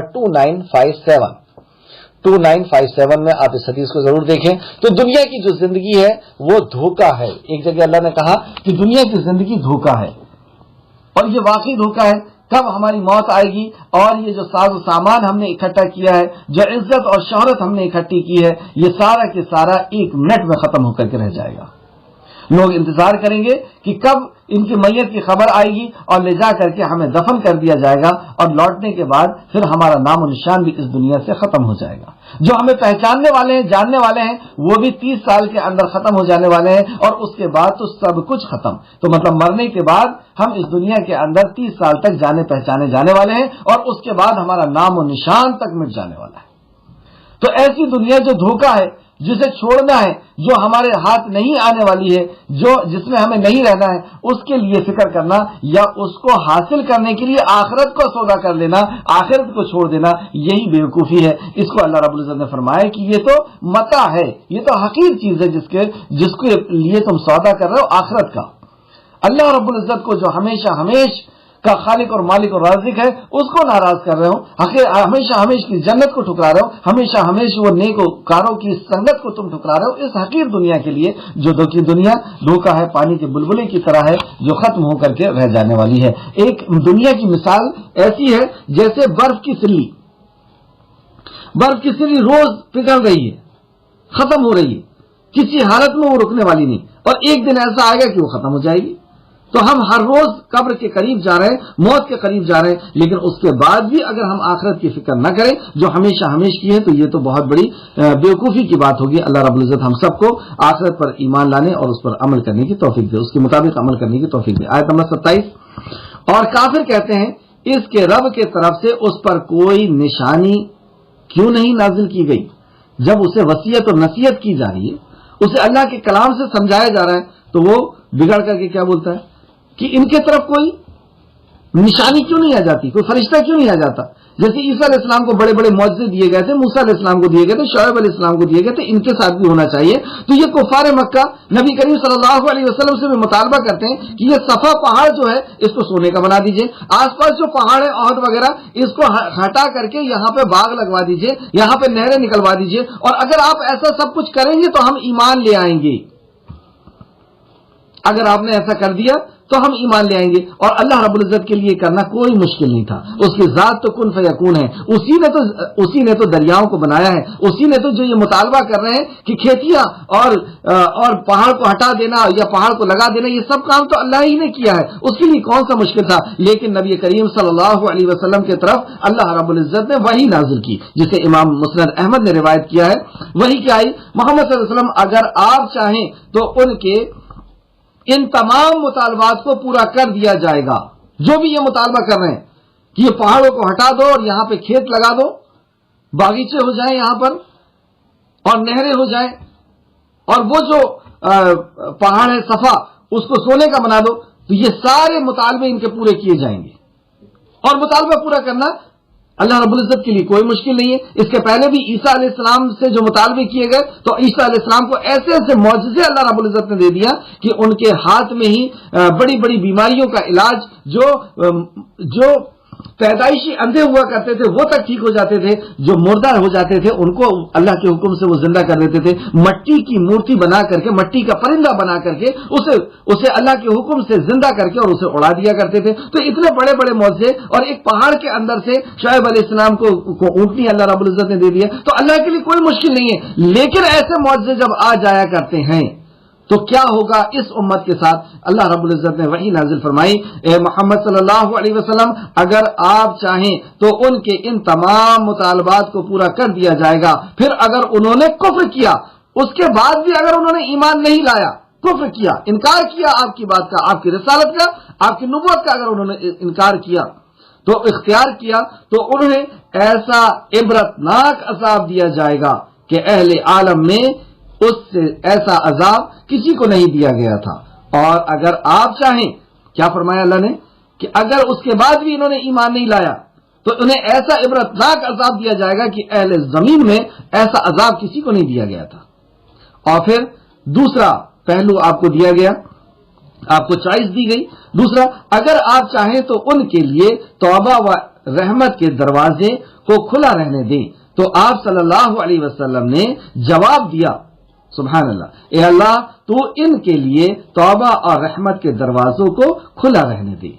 S1: 2957 میں آپ اس حدیث کو ضرور دیکھیں. تو دنیا کی جو زندگی ہے وہ دھوکہ ہے. ایک جگہ اللہ نے کہا کہ دنیا کی زندگی دھوکہ ہے اور یہ واقعی دھوکہ ہے. کب ہماری موت آئے گی اور یہ جو ساز و سامان ہم نے اکٹھا کیا ہے، جو عزت اور شہرت ہم نے اکٹھی کی ہے، یہ سارا کے سارا 1 منٹ میں ختم ہو کر کے رہ جائے گا. لوگ انتظار کریں گے کہ کب ان کی میت کی خبر آئے گی اور لے جا کر کے ہمیں دفن کر دیا جائے گا اور لوٹنے کے بعد پھر ہمارا نام و نشان بھی اس دنیا سے ختم ہو جائے گا. جو ہمیں پہچاننے والے ہیں، جاننے والے ہیں، وہ بھی 30 سال کے اندر ختم ہو جانے والے ہیں اور اس کے بعد تو سب کچھ ختم. تو مطلب مرنے کے بعد ہم اس دنیا کے اندر 30 سال تک جانے پہچانے جانے والے ہیں اور اس کے بعد ہمارا نام و نشان تک مٹ جانے والا ہے. تو ایسی دنیا جو دھوکہ ہے، جسے چھوڑنا ہے، جو ہمارے ہاتھ نہیں آنے والی ہے، جس میں ہمیں نہیں رہنا ہے، اس کے لیے فکر کرنا یا اس کو حاصل کرنے کے لیے آخرت کو سودا کر لینا، آخرت کو چھوڑ دینا، یہی بیوقوفی ہے. اس کو اللہ رب العزت نے فرمایا کہ یہ تو متاع ہے، یہ تو حقیر چیز ہے جس کے لیے تم سودا کر رہے ہو آخرت کا. اللہ رب العزت کو جو ہمیشہ ہمیش کا خالق اور مالک اور رازق ہے اس کو ناراض کر رہے ہو، ہمیشہ ہمیش کی جنت کو ٹھکرا رہے ہو، ہمیشہ ہمیش وہ نیکوکاروں کی سنگت کو تم ٹھکرا رہے ہو اس حقیر دنیا کے لیے جو دنیا دھوکہ ہے، پانی کے بلبلے کی طرح ہے جو ختم ہو کر کے رہ جانے والی ہے. ایک دنیا کی مثال ایسی ہے جیسے برف کی سلی روز پگھل رہی ہے، ختم ہو رہی ہے، کسی حالت میں وہ رکنے والی نہیں اور ایک دن ایسا آئے گا کہ وہ ختم ہو جائے گی. تو ہم ہر روز قبر کے قریب جا رہے ہیں، موت کے قریب جا رہے ہیں، لیکن اس کے بعد بھی اگر ہم آخرت کی فکر نہ کریں جو ہمیشہ ہمیش کی ہے تو یہ تو بہت بڑی بیوقوفی کی بات ہوگی۔ اللہ رب العزت ہم سب کو آخرت پر ایمان لانے اور اس پر عمل کرنے کی توفیق دے، اس کے مطابق عمل کرنے کی توفیق دے۔ آیت نمبر 27، اور کافر کہتے ہیں اس کے رب کے طرف سے اس پر کوئی نشانی کیوں نہیں نازل کی گئی؟ جب اسے وصیت اور نصیحت کی جا رہی ہے، اسے اللہ کے کلام سے سمجھایا جا رہا ہے، تو وہ بگڑ کر کے کیا بولتا ہے کہ ان کے طرف کوئی نشانی کیوں نہیں آ جاتی، کوئی فرشتہ کیوں نہیں آ جاتا؟ جیسے عیسیٰ علیہ السلام کو بڑے بڑے معجزے دیے گئے تھے، موسیٰ علیہ السلام کو دیے گئے تھے، شعیب علیہ السلام کو دیے گئے تھے، ان کے ساتھ بھی ہونا چاہیے۔ تو یہ کفار مکہ نبی کریم صلی اللہ علیہ وسلم سے بھی مطالبہ کرتے ہیں کہ یہ صفا پہاڑ جو ہے اس کو سونے کا بنا دیجئے، آس پاس جو پہاڑ ہے احد وغیرہ اس کو ہٹا کر کے یہاں پہ باغ لگوا دیجئے، یہاں پہ نہریں نکلوا دیجئے، اور اگر آپ ایسا سب کچھ کریں گے تو ہم ایمان لے آئیں گے۔ اگر آپ نے ایسا کر دیا تو ہم ایمان لے آئیں گے۔ اور اللہ رب العزت کے لیے کرنا کوئی مشکل نہیں تھا، اس کی ذات تو کن فیکون ہے، اسی نے تو دریاؤں کو بنایا ہے، اسی نے تو جو یہ مطالبہ کر رہے ہیں کہ کھیتیاں اور پہاڑ کو ہٹا دینا یا پہاڑ کو لگا دینا، یہ سب کام تو اللہ ہی نے کیا ہے، اس کے لیے کون سا مشکل تھا؟ لیکن نبی کریم صلی اللہ علیہ وسلم کی طرف اللہ رب العزت نے وحی نازل کی، جسے امام مسند احمد نے روایت کیا ہے۔ وحی کیا آئی؟ محمد صلی اللہ علیہ وسلم اگر آپ چاہیں تو ان کے ان تمام مطالبات کو پورا کر دیا جائے گا، جو بھی یہ مطالبہ کر رہے ہیں کہ یہ پہاڑوں کو ہٹا دو اور یہاں پہ کھیت لگا دو، باغیچے ہو جائیں یہاں پر اور نہریں ہو جائیں، اور وہ جو پہاڑ ہے صفا اس کو سونے کا بنا دو، تو یہ سارے مطالبے ان کے پورے کیے جائیں گے۔ اور مطالبہ پورا کرنا اللہ رب العزت کے لیے کوئی مشکل نہیں ہے۔ اس کے پہلے بھی عیسیٰ علیہ السلام سے جو مطالبے کیے گئے تو عیسیٰ علیہ السلام کو ایسے ایسے معجزے اللہ رب العزت نے دے دیا کہ ان کے ہاتھ میں ہی بڑی بڑی بیماریوں کا علاج جو پیدائشی اندھے ہوا کرتے تھے وہ تک ٹھیک ہو جاتے تھے، جو مردہ ہو جاتے تھے ان کو اللہ کے حکم سے وہ زندہ کر دیتے تھے، مٹی کی مورتی بنا کر کے، مٹی کا پرندہ بنا کر کے اسے اللہ کے حکم سے زندہ کر کے اور اسے اڑا دیا کرتے تھے۔ تو اتنے بڑے بڑے معجزے، اور ایک پہاڑ کے اندر سے شعیب علیہ السلام کو اونٹنی اللہ رب العزت نے دے دیا، تو اللہ کے لیے کوئی مشکل نہیں ہے۔ لیکن ایسے معجزے جب آ جایا کرتے ہیں تو کیا ہوگا اس امت کے ساتھ؟ اللہ رب العزت نے وحی نازل فرمائی، اے محمد صلی اللہ علیہ وسلم اگر آپ چاہیں تو ان کے ان تمام مطالبات کو پورا کر دیا جائے گا، پھر اگر انہوں نے کفر کیا، اس کے بعد بھی اگر انہوں نے ایمان نہیں لایا، کفر کیا، انکار کیا آپ کی بات کا، آپ کی رسالت کا، آپ کی نبوت کا، اگر انہوں نے انکار کیا تو اختیار کیا، تو انہیں ایسا عبرتناک عذاب دیا جائے گا کہ اہل عالم میں اس سے ایسا عذاب کسی کو نہیں دیا گیا تھا۔ اور اگر آپ چاہیں، کیا فرمایا اللہ نے کہ اگر اس کے بعد بھی انہوں نے ایمان نہیں لایا تو انہیں ایسا عبرتناک عذاب دیا جائے گا کہ اہل زمین میں ایسا عذاب کسی کو نہیں دیا گیا تھا۔ اور پھر دوسرا پہلو آپ کو دیا گیا، آپ کو چوائس دی گئی، دوسرا اگر آپ چاہیں تو ان کے لیے توبہ و رحمت کے دروازے کو کھلا رہنے دیں، تو آپ صلی اللہ علیہ وسلم نے جواب دیا، سبحان اللہ، اے اللہ تو ان کے لیے توبہ اور رحمت کے دروازوں کو کھلا رہنے دے۔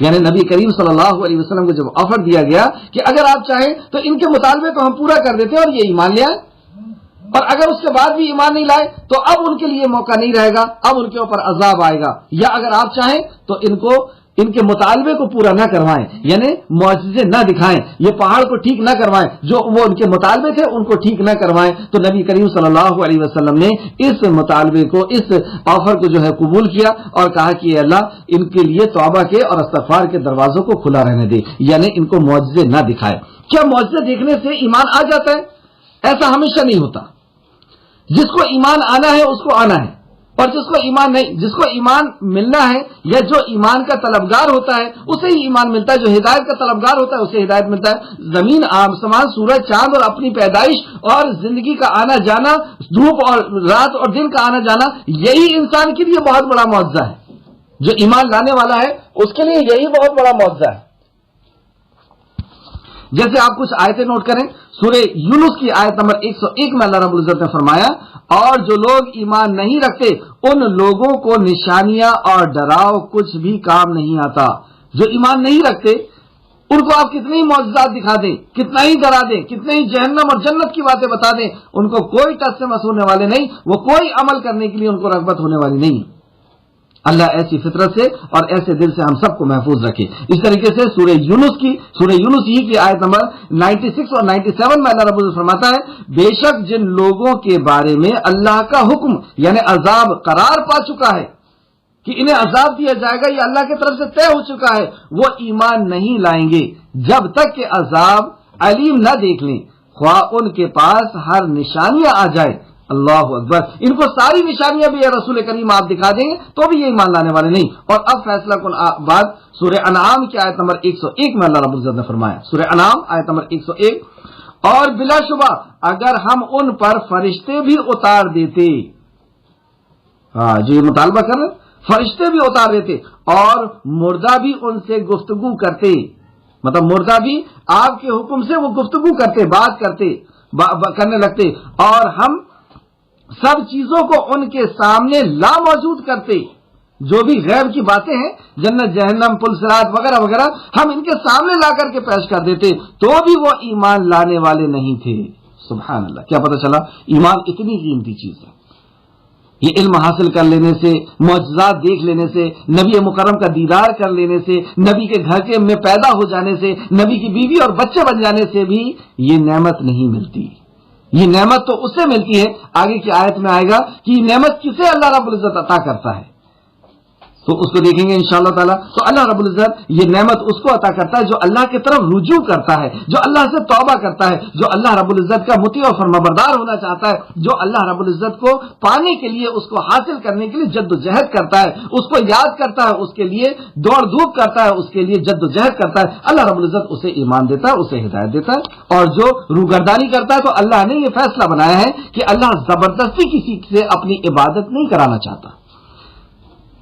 S1: یعنی نبی کریم صلی اللہ علیہ وسلم کو جب آفر دیا گیا کہ اگر آپ چاہیں تو ان کے مطالبے کو ہم پورا کر دیتے اور یہ ایمان لے آئے، اور اگر اس کے بعد بھی ایمان نہیں لائے تو اب ان کے لیے موقع نہیں رہے گا، اب ان کے اوپر عذاب آئے گا، یا اگر آپ چاہیں تو ان کے مطالبے کو پورا نہ کروائیں، یعنی معجزے نہ دکھائیں، یہ پہاڑ کو ٹھیک نہ کروائیں، جو وہ ان کے مطالبے تھے ان کو ٹھیک نہ کروائیں۔ تو نبی کریم صلی اللہ علیہ وسلم نے اس مطالبے کو، اس آفر کو جو ہے قبول کیا اور کہا کہ اے اللہ ان کے لیے توبہ کے اور استغفار کے دروازوں کو کھلا رہنے دے، یعنی ان کو معجزے نہ دکھائے۔ کیا معجزے دیکھنے سے ایمان آ جاتا ہے؟ ایسا ہمیشہ نہیں ہوتا۔ جس کو ایمان آنا ہے اس کو آنا ہے، اور جس کو ایمان نہیں، جس کو ایمان ملنا ہے یا جو ایمان کا طلبگار ہوتا ہے اسے ہی ایمان ملتا ہے، جو ہدایت کا طلبگار ہوتا ہے اسے ہدایت ملتا ہے۔ زمین، آسمان، سورج، چاند اور اپنی پیدائش اور زندگی کا آنا جانا، دھوپ اور رات اور دن کا آنا جانا، یہی انسان کے لیے بہت بڑا معجزہ ہے۔ جو ایمان لانے والا ہے اس کے لیے یہی بہت بڑا معجزہ ہے۔ جیسے آپ کچھ آیتیں نوٹ کریں، سورہ یونس کی آیت نمبر 101 میں اللہ رب العزت نے فرمایا، اور جو لوگ ایمان نہیں رکھتے ان لوگوں کو نشانیاں اور ڈراؤ کچھ بھی کام نہیں آتا۔ جو ایمان نہیں رکھتے ان کو آپ کتنے ہی معجزات دکھا دیں، کتنا ہی ڈرا دیں، کتنے ہی جہنم اور جنت کی باتیں بتا دیں، ان کو کوئی ٹس سے مس ہونے والے نہیں، وہ کوئی عمل کرنے کے لیے ان کو رغبت ہونے والی نہیں۔
S2: اللہ ایسی فطرت سے اور ایسے دل سے ہم سب کو محفوظ رکھے. اس طریقے سے سورہ یونس ہی کی آیت نمبر 96 اور 97 میں اللہ رب العزت فرماتا ہے بے شک جن لوگوں کے بارے میں اللہ کا حکم یعنی عذاب قرار پا چکا ہے کہ انہیں عذاب دیا جائے گا، یہ اللہ کی طرف سے طے ہو چکا ہے، وہ ایمان نہیں لائیں گے جب تک کہ عذاب علیم نہ دیکھ لیں، خواہ ان کے پاس ہر نشانیاں آ جائے. اللہ اکبر، ان کو ساری نشانیاں بھی رسول کریم آپ دکھا دیں گے تو بھی یہ ایمان لانے والے نہیں. اور اب فیصلہ کن بات سورہ انعام کی آیت نمبر 101 میں اللہ رب العزت نے فرمایا، سورہ انعام آیت نمبر 101، اور بلا شبہ اگر ہم ان پر فرشتے بھی اتار دیتے، جو یہ مطالبہ کر رہے فرشتے بھی اتار دیتے اور مردہ بھی ان سے گفتگو کرتے، مطلب مردہ بھی آپ کے حکم سے وہ گفتگو کرتے، بات کرنے لگتے، اور ہم سب چیزوں کو ان کے سامنے لا موجود کرتے، جو بھی غیب کی باتیں ہیں جنت جہنم پل صراط وغیرہ وغیرہ ہم ان کے سامنے لا کر کے پیش کر دیتے تو بھی وہ ایمان لانے والے نہیں تھے. سبحان اللہ، کیا پتہ چلا ایمان اتنی قیمتی چیز ہے. یہ علم حاصل کر لینے سے، معجزات دیکھ لینے سے، نبی مکرم کا دیدار کر لینے سے، نبی کے گھر کے میں پیدا ہو جانے سے، نبی کی بیوی اور بچے بن جانے سے بھی یہ نعمت نہیں ملتی. یہ نعمت تو اس سے ملتی ہے، آگے کی آیت میں آئے گا کہ یہ نعمت کسے اللہ رب العزت عطا کرتا ہے تو اس کو دیکھیں گے انشاءاللہ تعالیٰ. تو اللہ رب العزت یہ نعمت اس کو عطا کرتا ہے جو اللہ کی طرف رجوع کرتا ہے، جو اللہ سے توبہ کرتا ہے، جو اللہ رب العزت کا مطیع اور فرمانبردار ہونا چاہتا ہے، جو اللہ رب العزت کو پانے کے لیے، اس کو حاصل کرنے کے لیے جد و جہد کرتا ہے، اس کو یاد کرتا ہے، اس کے لیے دوڑ دھوپ کرتا ہے، اس کے لیے جد و جہد کرتا ہے. اللہ رب العزت اسے ایمان دیتا ہے، اسے ہدایت دیتا ہے. اور جو روگردانی کرتا ہے تو اللہ نے یہ فیصلہ بنایا ہے کہ اللہ زبردستی کسی سے اپنی عبادت نہیں کرانا چاہتا.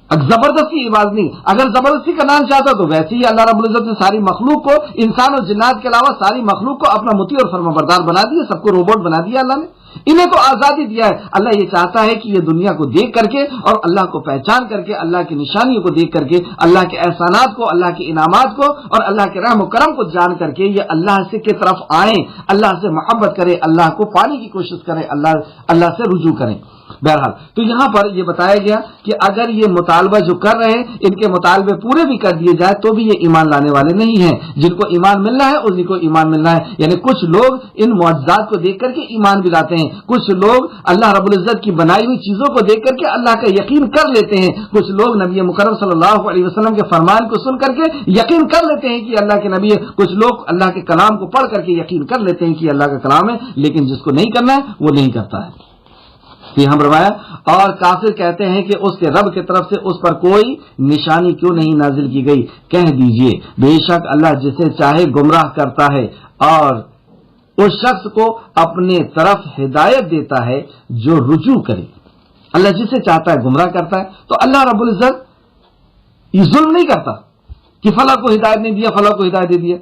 S2: زبردستی عبادت نہیں، اگر زبردستی کرنا چاہتا تو ویسے ہی اللہ رب العزت نے ساری مخلوق کو، انسان اور جنات کے علاوہ ساری مخلوق کو اپنا مطیع اور فرمانبردار بنا دیا، سب کو روبوٹ بنا دیا اللہ نے. انہیں تو آزادی دیا ہے. اللہ یہ چاہتا ہے کہ یہ دنیا کو دیکھ کر کے اور اللہ کو پہچان کر کے، اللہ کی نشانیوں کو دیکھ کر کے، اللہ کے احسانات کو، اللہ کے انعامات کو اور اللہ کے رحم و کرم کو جان کر کے یہ اللہ سے کی طرف آئیں، اللہ سے محبت کریں، اللہ کو پانے کی کوشش کریں، اللہ سے رجوع کریں. بہرحال تو یہاں پر یہ بتایا گیا کہ اگر یہ مطالبہ جو کر رہے ہیں ان کے مطالبے پورے بھی کر دیے جائے تو بھی یہ ایمان لانے والے نہیں ہیں. جن کو ایمان ملنا ہے انہیں کو ایمان ملنا ہے. یعنی کچھ لوگ ان معجزات کو دیکھ کر کے ایمان بھی لاتے ہیں، کچھ لوگ اللہ رب العزت کی بنائی ہوئی چیزوں کو دیکھ کر کے اللہ کا یقین کر لیتے ہیں، کچھ لوگ نبی مکرم صلی اللہ علیہ وسلم کے فرمان کو سن کر کے یقین کر لیتے ہیں کہ اللہ کے نبی ہے، کچھ لوگ اللہ کے کلام کو پڑھ کر کے یقین کر لیتے ہیں کہ اللہ کا کلام ہے، لیکن جس کو نہیں کرنا ہے وہ نہیں کرتا ہے. یہ ہم روایا. اور کافر کہتے ہیں کہ اس کے رب کی طرف سے اس پر کوئی نشانی کیوں نہیں نازل کی گئی. کہہ دیجئے بے شک اللہ جسے چاہے گمراہ کرتا ہے اور اس شخص کو اپنے طرف ہدایت دیتا ہے جو رجوع کرے. اللہ جسے چاہتا ہے گمراہ کرتا ہے. تو اللہ رب العزت یہ ظلم نہیں کرتا کہ فلاں کو ہدایت نہیں دیا، فلاں کو ہدایت دے دیا.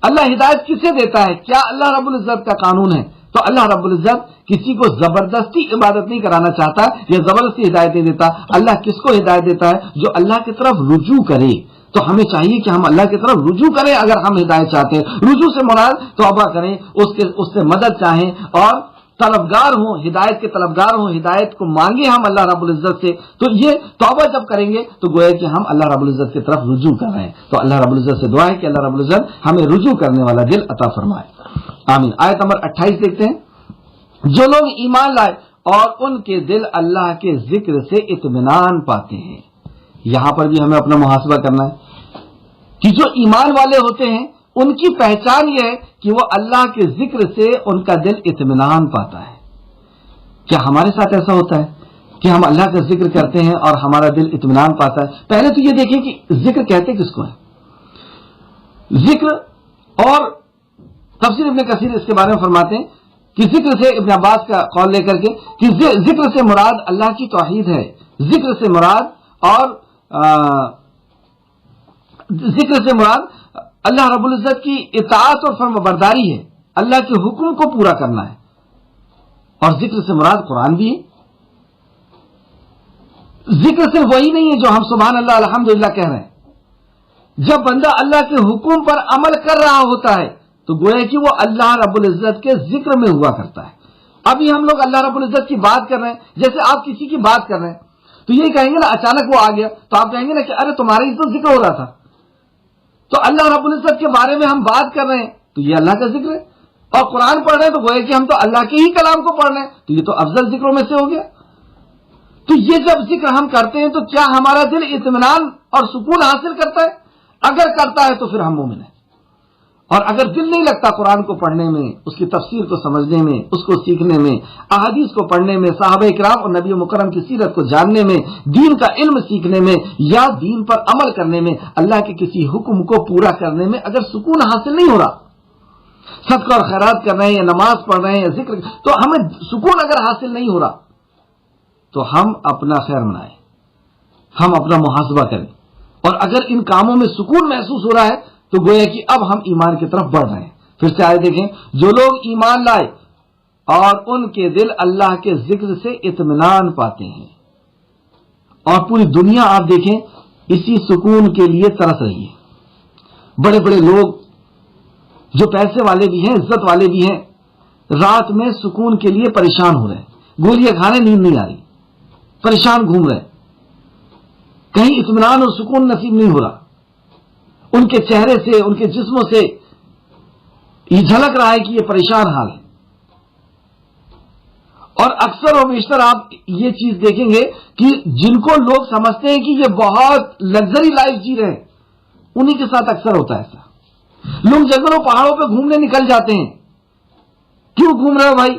S2: اللہ ہدایت کسے دیتا ہے؟ کیا اللہ رب العزت کا قانون ہے؟ تو اللہ رب العزت کسی کو زبردستی عبادت نہیں کرانا چاہتا یا زبردستی ہدایت نہیں دیتا. اللہ کس کو ہدایت دیتا ہے؟ جو اللہ کی طرف رجوع کرے. تو ہمیں چاہیے کہ ہم اللہ کی طرف رجوع کریں. اگر ہم ہدایت چاہتے ہیں، رجوع سے مراد توبہ کریں، اس سے مدد چاہیں اور طلبگار ہوں، ہدایت کے طلبگار ہوں، ہدایت کو مانگے ہم اللہ رب العزت سے. تو یہ توبہ جب کریں گے تو گویا کہ ہم اللہ رب العزت کی طرف رجوع کر رہے ہیں. تو اللہ رب العزت سے دعا ہے کہ اللہ رب العزت ہمیں رجوع کرنے والا دل عطا فرمائے. آمین. آیت نمبر 28 دیکھتے ہیں. جو لوگ ایمان لائے اور ان کے دل اللہ کے ذکر سے اطمینان پاتے ہیں. یہاں پر بھی ہمیں اپنا محاسبہ کرنا ہے کہ جو ایمان والے ہوتے ہیں ان کی پہچان یہ ہے کہ وہ اللہ کے ذکر سے ان کا دل اطمینان پاتا ہے. کیا ہمارے ساتھ ایسا ہوتا ہے کہ ہم اللہ کا ذکر کرتے ہیں اور ہمارا دل اطمینان پاتا ہے؟ پہلے تو یہ دیکھیں کہ ذکر کہتے کس کو ہے. ذکر اور تفسیر ابن کثیر اس کے بارے میں فرماتے ہیں کہ ذکر سے، ابن عباس کا قول لے کر کے، کہ ذکر سے مراد اللہ کی توحید ہے. ذکر سے مراد اور ذکر سے مراد اللہ رب العزت کی اطاعت اور فرم برداری ہے، اللہ کے حکم کو پورا کرنا ہے. اور ذکر سے مراد قرآن بھی ہے. ذکر صرف وہی نہیں ہے جو ہم سبحان اللہ الحمدللہ کہہ رہے ہیں. جب بندہ اللہ کے حکم پر عمل کر رہا ہوتا ہے تو گویا کہ وہ اللہ رب العزت کے ذکر میں ہوا کرتا ہے. ابھی ہم لوگ اللہ رب العزت کی بات کر رہے ہیں، جیسے آپ کسی کی بات کر رہے ہیں تو تو یہ کہیں گے نا اچانک وہ آ گیا تو آپ کہیں گے نا کہ ارے تمہارا ہی تو ذکر ہو رہا تھا. تو اللہ رب العزت کے بارے میں ہم بات کر رہے ہیں تو یہ اللہ کا ذکر ہے, اور قرآن پڑھ رہے ہیں تو گویا کہ ہم تو اللہ کے ہی کلام کو پڑھ رہے ہیں, تو یہ تو افضل ذکروں میں سے ہو گیا. تو یہ جب ذکر ہم کرتے ہیں تو کیا ہمارا دل اطمینان اور سکون حاصل کرتا ہے؟ اگر کرتا ہے تو پھر ہم مومن ہیں. اور اگر دل نہیں لگتا قرآن کو پڑھنے میں, اس کی تفسیر کو سمجھنے میں, اس کو سیکھنے میں, احادیث کو پڑھنے میں, صحابہ کرام اور نبی مکرم کی سیرت کو جاننے میں, دین کا علم سیکھنے میں, یا دین پر عمل کرنے میں, اللہ کے کسی حکم کو پورا کرنے میں اگر سکون حاصل نہیں ہو رہا, صدقہ اور خیرات کر رہے ہیں یا نماز پڑھ رہے ہیں یا ذکر, تو ہمیں سکون اگر حاصل نہیں ہو رہا تو ہم اپنا خیر منائیں, ہم اپنا محاسبہ کریں. اور اگر ان کاموں میں سکون محسوس ہو رہا ہے تو گویا کہ اب ہم ایمان کی طرف بڑھ رہے ہیں. پھر سے آئے دیکھیں, جو لوگ ایمان لائے اور ان کے دل اللہ کے ذکر سے اطمینان پاتے ہیں, اور پوری دنیا آپ دیکھیں اسی سکون کے لیے ترس رہی ہے. بڑے بڑے لوگ جو پیسے والے بھی ہیں, عزت والے بھی ہیں, رات میں سکون کے لیے پریشان ہو رہے ہیں, گولیاں کھانے نیند نہیں آ رہی, پریشان گھوم رہے, کہیں اطمینان اور سکون نصیب نہیں ہو رہا. ان کے چہرے سے, ان کے جسموں سے یہ جھلک رہا ہے کہ یہ پریشان حال ہے. اور اکثر و بیشتر آپ یہ چیز دیکھیں گے کہ جن کو لوگ سمجھتے ہیں کہ یہ بہت لگژری لائف جی رہے ہیں, انہی کے ساتھ اکثر ہوتا ہے ایسا. لوگ جنگلوں پہاڑوں پہ گھومنے نکل جاتے ہیں. کیوں گھوم رہے ہو بھائی؟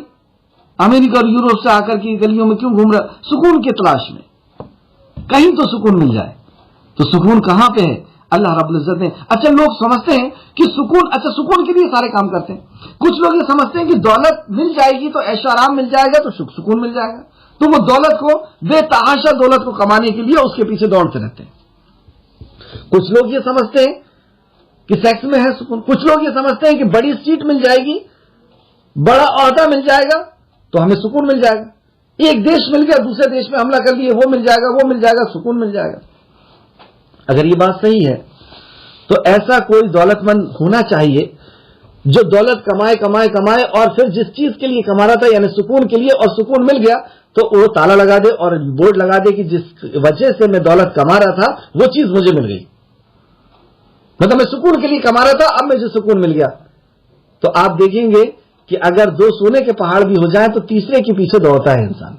S2: امریکہ اور یوروپ سے آ کر کے گلیوں میں کیوں گھوم رہے؟ سکون کی تلاش میں, کہیں تو سکون مل جائے. تو سکون کہاں پہ ہے؟ اللہ رب العزت نے. اچھا لوگ سمجھتے ہیں کہ سکون, اچھا سکون کے لیے سارے کام کرتے ہیں. کچھ لوگ یہ سمجھتے ہیں کہ دولت مل جائے گی تو عیش و آرام مل جائے گا, تو سکون مل جائے گا, تو وہ دولت کو, بے تحاشا دولت کو کمانے کے لیے اس کے پیچھے دوڑتے رہتے ہیں. کچھ لوگ یہ سمجھتے ہیں کہ سیکس میں ہے سکون. کچھ لوگ یہ سمجھتے ہیں کہ بڑی سیٹ مل جائے گی, بڑا عہدہ مل جائے گا تو ہمیں سکون مل جائے گا. ایک دیش مل گیا, دوسرے دیش میں حملہ کر لیے, وہ مل جائے گا, وہ مل جائے گا, سکون مل جائے گا. اگر یہ بات صحیح ہے تو ایسا کوئی دولت مند ہونا چاہیے جو دولت کمائے کمائے کمائے اور پھر جس چیز کے لیے کما رہا تھا یعنی سکون کے لیے, اور سکون مل گیا تو وہ تالا لگا دے اور بورڈ لگا دے کہ جس وجہ سے میں دولت کما رہا تھا وہ چیز مجھے مل گئی. مطلب میں سکون کے لیے کما رہا تھا, اب مجھے سکون مل گیا. تو آپ دیکھیں گے کہ اگر 2 سونے کے پہاڑ بھی ہو جائیں تو تیسرے کے پیچھے دوڑتا ہے انسان.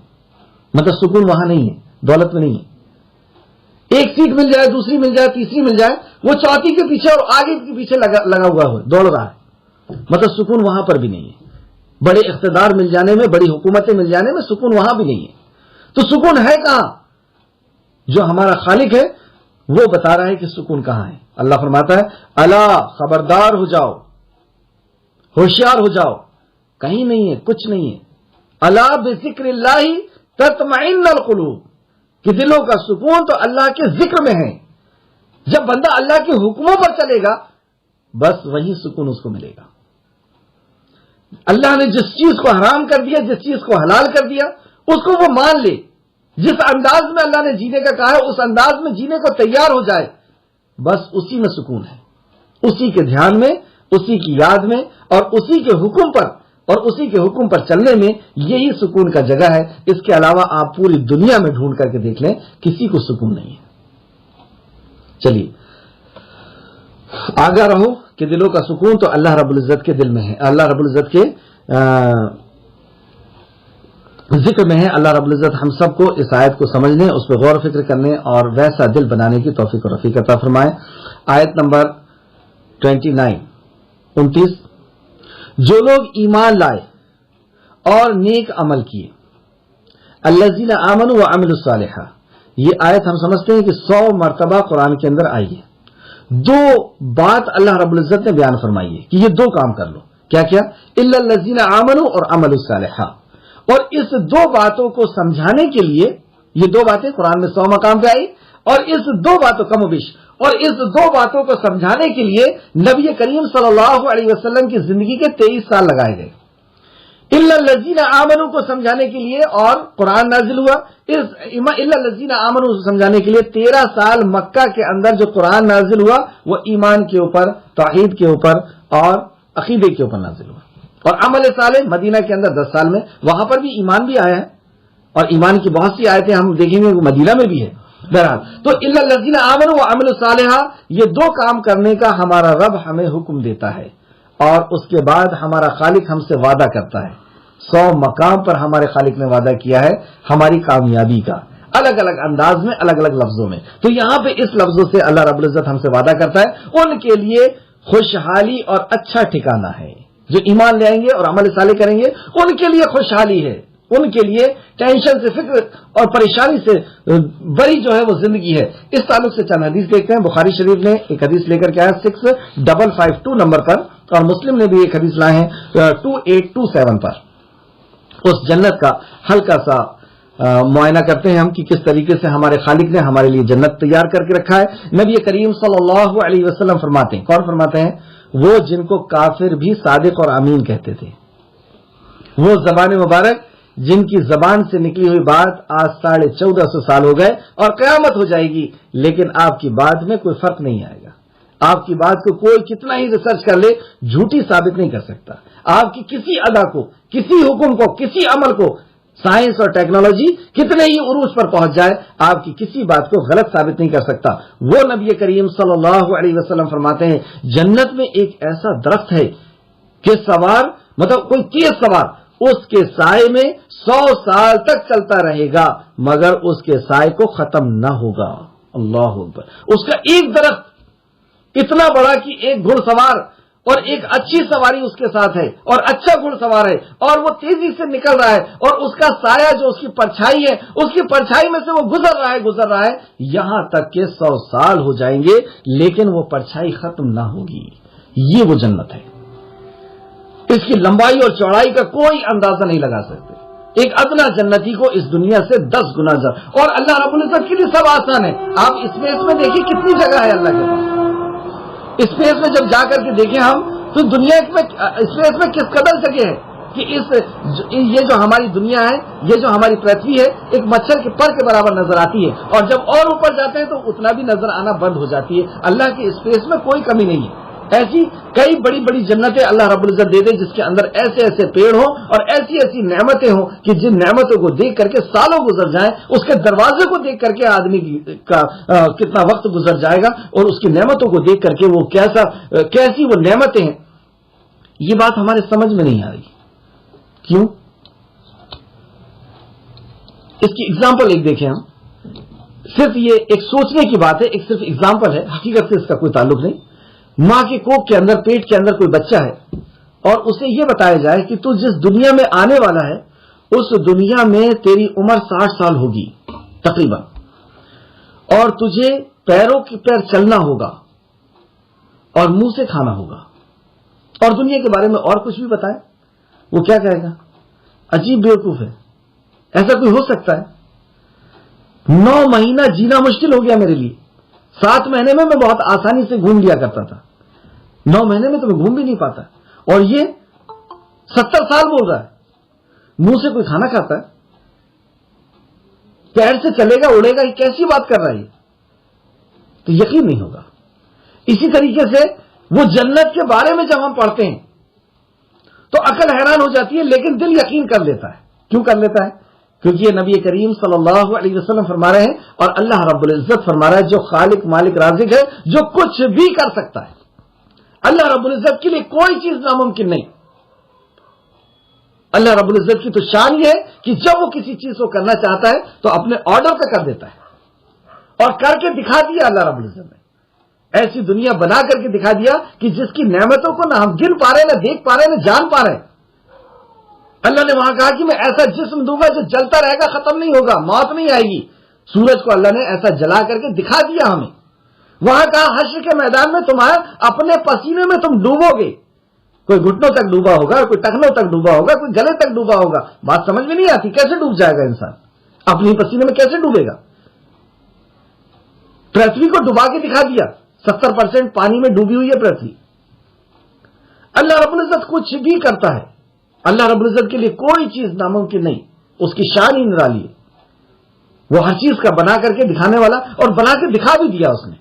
S2: مطلب سکون وہاں نہیں ہے, دولت میں نہیں ہے. ایک سیٹ مل جائے, دوسری مل جائے, تیسری مل جائے, وہ چوتھی کے پیچھے اور آگے کے پیچھے لگا ہوا ہے, دوڑ رہا ہے. مطلب سکون وہاں پر بھی نہیں ہے. بڑے اقتدار مل جانے میں, بڑی حکومتیں مل جانے میں سکون وہاں بھی نہیں ہے. تو سکون ہے کہاں؟ جو ہمارا خالق ہے وہ بتا رہا ہے کہ سکون کہاں ہے. اللہ فرماتا ہے الا, خبردار ہو جاؤ, ہوشیار ہو جاؤ, کہیں نہیں ہے, کچھ نہیں ہے. الا بذکر اللہ تطمئن القلوب, کہ دلوں کا سکون تو اللہ کے ذکر میں ہے. جب بندہ اللہ کے حکموں پر چلے گا بس وہی سکون اس کو ملے گا. اللہ نے جس چیز کو حرام کر دیا, جس چیز کو حلال کر دیا, اس کو وہ مان لے. جس انداز میں اللہ نے جینے کا کہا ہے اس انداز میں جینے کو تیار ہو جائے, بس اسی میں سکون ہے. اسی کے دھیان میں, اسی کی یاد میں, اور اسی کے حکم پر اور اسی کے حکم پر چلنے میں, یہی سکون کا جگہ ہے. اس کے علاوہ آپ پوری دنیا میں ڈھونڈ کر کے دیکھ لیں, کسی کو سکون نہیں ہے. چلیے آگاہ رہو کہ دلوں کا سکون تو اللہ رب العزت کے دل میں ہے, اللہ رب العزت کے ذکر میں ہے. اللہ رب العزت ہم سب کو اس آیت کو سمجھنے, اس پہ غور و فکر کرنے اور ویسا دل بنانے کی توفیق و رفیق عطا فرمائے. آیت نمبر 29. جو لوگ ایمان لائے اور نیک عمل کیے, الذین آمنوا وعملوا الصالحات, یہ آیت ہم سمجھتے ہیں کہ 100 مرتبہ قرآن کے اندر آئی ہے. 2 بات اللہ رب العزت نے بیان فرمائی ہے کہ یہ 2 کام کر لو. کیا کیا؟ الا الذین آمنوا اور عملوا الصالحات. اور اس 2 باتوں کو سمجھانے کے لیے, یہ 2 باتیں قرآن میں 100 مقام پہ آئی, اور اس 2 باتوں کم و بیش, اور اس 2 باتوں کو سمجھانے کے لیے نبی کریم صلی اللہ علیہ وسلم کی زندگی کے 23 سال لگائے گئے. الا الذین آمنوا کو سمجھانے کے لیے اور قرآن نازل ہوا. الا الذین آمنوا سمجھانے کے لیے 13 سال مکہ کے اندر جو قرآن نازل ہوا وہ ایمان کے اوپر, توحید کے اوپر اور عقیدے کے اوپر نازل ہوا. اور عمل صالح مدینہ کے اندر 10 سال میں, وہاں پر بھی ایمان بھی آیا ہے, اور ایمان کی بہت سی آیتیں ہم دیکھیں گے وہ مدینہ میں بھی ہے. بہرحال تو الا الذین آمنوا وعملوا الصالحات، یہ دو کام کرنے کا ہمارا رب ہمیں حکم دیتا ہے، اور اس کے بعد ہمارا خالق ہم سے وعدہ کرتا ہے. 100 مقام پر ہمارے خالق نے وعدہ کیا ہے ہماری کامیابی کا، الگ الگ انداز میں، الگ الگ لفظوں میں. تو یہاں پہ اس لفظوں سے اللہ رب العزت ہم سے وعدہ کرتا ہے ان کے لیے خوشحالی اور اچھا ٹھکانہ ہے. جو ایمان لے آئیں گے اور عمل صالح کریں گے ان کے لیے خوشحالی ہے، ان کے لیے ٹینشن سے، فکر اور پریشانی سے بری جو ہے وہ زندگی ہے. اس تعلق سے چند حدیث دیکھتے ہیں. بخاری شریف نے ایک حدیث لے کر کے آیا 6552 نمبر پر، اور مسلم نے بھی ایک حدیث لائے ہیں 2827 پر. اس جنت کا ہلکا سا معائنہ کرتے ہیں ہم کہ کس طریقے سے ہمارے خالق نے ہمارے لیے جنت تیار کر کے رکھا ہے. نبی کریم صلی اللہ علیہ وسلم فرماتے ہیں، کون فرماتے ہیں؟ وہ جن کو کافر بھی صادق اور امین کہتے تھے، وہ زبان مبارک جن کی زبان سے نکلی ہوئی بات آج 1450 سال ہو گئے اور قیامت ہو جائے گی، لیکن آپ کی بات میں کوئی فرق نہیں آئے گا. آپ کی بات کو کوئی کتنا ہی ریسرچ کر لے جھوٹی ثابت نہیں کر سکتا. آپ کی کسی ادا کو، کسی حکم کو، کسی عمل کو سائنس اور ٹیکنالوجی کتنے ہی عروج پر پہنچ جائے، آپ کی کسی بات کو غلط ثابت نہیں کر سکتا. وہ نبی کریم صلی اللہ علیہ وسلم فرماتے ہیں جنت میں ایک ایسا درخت ہے کہ سوار، مطلب کوئی تیز سوار اس کے سائے میں 100 سال تک چلتا رہے گا مگر اس کے سائے کو ختم نہ ہوگا. اللہ اکبر. اس کا ایک درخت اتنا بڑا کہ ایک گھڑ سوار اور ایک اچھی سواری اس کے ساتھ ہے اور اچھا گھڑ سوار ہے اور وہ تیزی سے نکل رہا ہے اور اس کا سایہ جو اس کی پرچھائی ہے اس کی پرچھائی میں سے وہ گزر رہا ہے یہاں تک کہ 100 سال ہو جائیں گے لیکن وہ پرچھائی ختم نہ ہوگی. یہ وہ جنت ہے. اس کی لمبائی اور چوڑائی کا کوئی اندازہ نہیں لگا سکتے. ایک ادنا جنتی کو اس دنیا سے 10 گنا زیادہ. اور اللہ رب العزت کے لیے سب آسان ہے. آپ اسپیس میں دیکھیے کتنی جگہ ہے اللہ کے پاس. اسپیس میں جب جا کر کے دیکھیں ہم تو دنیا میں اسپیس میں کس قدر جگہ ہے کہ یہ جو ہماری دنیا ہے، یہ جو ہماری پرتھوی ہے، ایک مچھر کے پر کے برابر نظر آتی ہے اور جب اور اوپر جاتے ہیں تو اتنا بھی نظر آنا بند ہو جاتی ہے. اللہ کے اسپیس میں کوئی کمی نہیں ہے. ایسی کئی بڑی بڑی جنتیں اللہ رب العزت دے دے جس کے اندر ایسے ایسے پیڑ ہوں اور ایسی ایسی نعمتیں ہوں کہ جن نعمتوں کو دیکھ کر کے سالوں گزر جائیں، اس کے دروازے کو دیکھ کر کے آدمی کا کتنا وقت گزر جائے گا اور اس کی نعمتوں کو دیکھ کر کے وہ کیسی وہ نعمتیں ہیں. یہ بات ہمارے سمجھ میں نہیں آ رہی. کیوں؟ اس کی اگزامپل ایک دیکھیں ہم. صرف یہ ایک سوچنے کی بات ہے، ایک صرف اگزامپل ہے، حقیقت سے اس کا کوئی تعلق نہیں. ماں کے کوکھ کے اندر، پیٹ کے اندر کوئی بچہ ہے اور اسے یہ بتایا جائے کہ تو جس دنیا میں آنے والا ہے اس دنیا میں تیری عمر 60 سال ہوگی تقریباً، اور تجھے پیروں کے پیر چلنا ہوگا اور منہ سے کھانا ہوگا، اور دنیا کے بارے میں اور کچھ بھی بتائے، وہ کیا کہے گا؟ عجیب بیوقوف ہے، ایسا کوئی ہو سکتا ہے؟ 9 مہینہ جینا مشکل ہو گیا میرے لیے. 7 مہینے میں بہت آسانی سے گھوم لیا کرتا تھا، 9 مہینے میں تو میں گھوم بھی نہیں پاتا. اور یہ 70 سال بول رہا ہے، منہ سے کوئی کھانا کھاتا ہے، پیر سے چلے گا اڑے گا، یہ کیسی بات کر رہا ہے؟ تو یقین نہیں ہوگا. اسی طریقے سے وہ جنت کے بارے میں جب ہم پڑھتے ہیں تو عقل حیران ہو جاتی ہے لیکن دل یقین کر لیتا ہے. کیوں کر لیتا ہے؟ کیونکہ یہ نبی کریم صلی اللہ علیہ وسلم فرما رہے ہیں اور اللہ رب العزت فرما رہا ہے جو خالق مالک رازق ہے، جو کچھ بھی کر سکتا ہے. اللہ رب العزت کے لیے کوئی چیز ناممکن نہیں. اللہ رب العزت کی تو شان یہ ہے کہ جب وہ کسی چیز کو کرنا چاہتا ہے تو اپنے آرڈر پہ کر دیتا ہے، اور کر کے دکھا دیا اللہ رب العزت نے. ایسی دنیا بنا کر کے دکھا دیا کہ جس کی نعمتوں کو نہ ہم گن پا رہے، نہ دیکھ پا رہے، نہ جان پا رہے. اللہ نے وہاں کہا کہ میں ایسا جسم دوں گا جو جلتا رہے گا، ختم نہیں ہوگا، موت نہیں آئے گی. سورج کو اللہ نے ایسا جلا کر کے دکھا دیا ہمیں. وہاں کہا حشر کے میدان میں تمہارے اپنے پسینے میں تم ڈوبو گے. کوئی گھٹنوں تک ڈوبا ہوگا، کوئی ٹخنوں تک ڈوبا ہوگا، کوئی گلے تک ڈوبا ہوگا. بات سمجھ میں نہیں آتی، کیسے ڈوب جائے گا انسان؟ اپنی پسینے میں کیسے ڈوبے گا؟ پرتھوی کو ڈبا کے دکھا دیا، 70% پانی میں ڈوبی ہوئی ہے پرتھوی. اللہ رب العزت کچھ بھی کرتا ہے. اللہ رب العزت کے لیے کوئی چیز ناممکن نہیں. اس کی شان ہی نرالی ہے. وہ ہر چیز کا بنا کر کے دکھانے والا، اور بنا کے دکھا بھی دیا اس نے.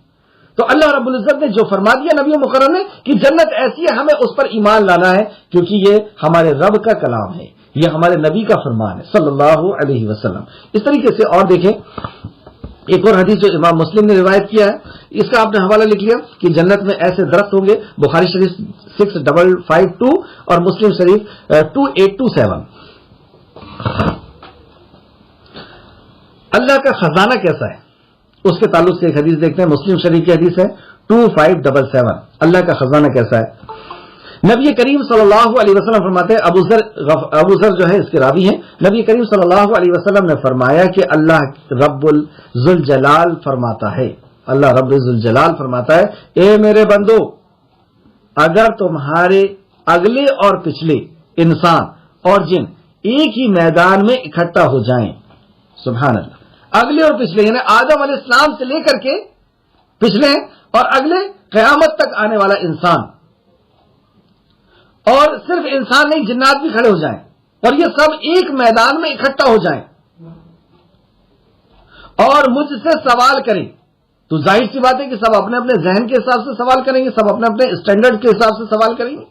S2: تو اللہ رب العزت نے جو فرما دیا نبی مکرم نے کہ جنت ایسی ہے، ہمیں اس پر ایمان لانا ہے کیونکہ یہ ہمارے رب کا کلام ہے، یہ ہمارے نبی کا فرمان ہے صلی اللہ علیہ وسلم. اس طریقے سے اور دیکھیں ایک اور حدیث جو امام مسلم نے روایت کیا ہے, اس کا آپ نے حوالہ لکھ لیا کہ جنت میں ایسے درخت ہوں گے, بخاری شریف 6552 اور مسلم شریف 2827. اللہ کا خزانہ کیسا ہے اس کے تعلق سے ایک حدیث دیکھتے ہیں. مسلم شریف کی حدیث ہے 2577. اللہ کا خزانہ کیسا ہے؟ نبی کریم صلی اللہ علیہ وسلم فرماتے ہیں, ابو ذر جو ہے اس کے راوی ہیں, نبی کریم صلی اللہ علیہ وسلم نے فرمایا کہ اللہ رب ذوالجلال فرماتا ہے, اللہ رب ذوالجلال فرماتا ہے, اے میرے بندو, اگر تمہارے اگلے اور پچھلے انسان اور جن ایک ہی میدان میں اکٹھا ہو جائیں, سبحان اللہ, اگلے اور پچھلے یعنی آدم علیہ السلام سے لے کر کے پچھلے اور اگلے قیامت تک آنے والا انسان, اور صرف انسان نہیں جنات بھی کھڑے ہو جائیں اور یہ سب ایک میدان میں اکٹھا ہو جائیں اور مجھ سے سوال کریں, تو ظاہر سی بات ہے کہ سب اپنے اپنے ذہن کے حساب سے سوال کریں گے, سب اپنے اپنے اسٹینڈرڈ کے حساب سے سوال کریں گے.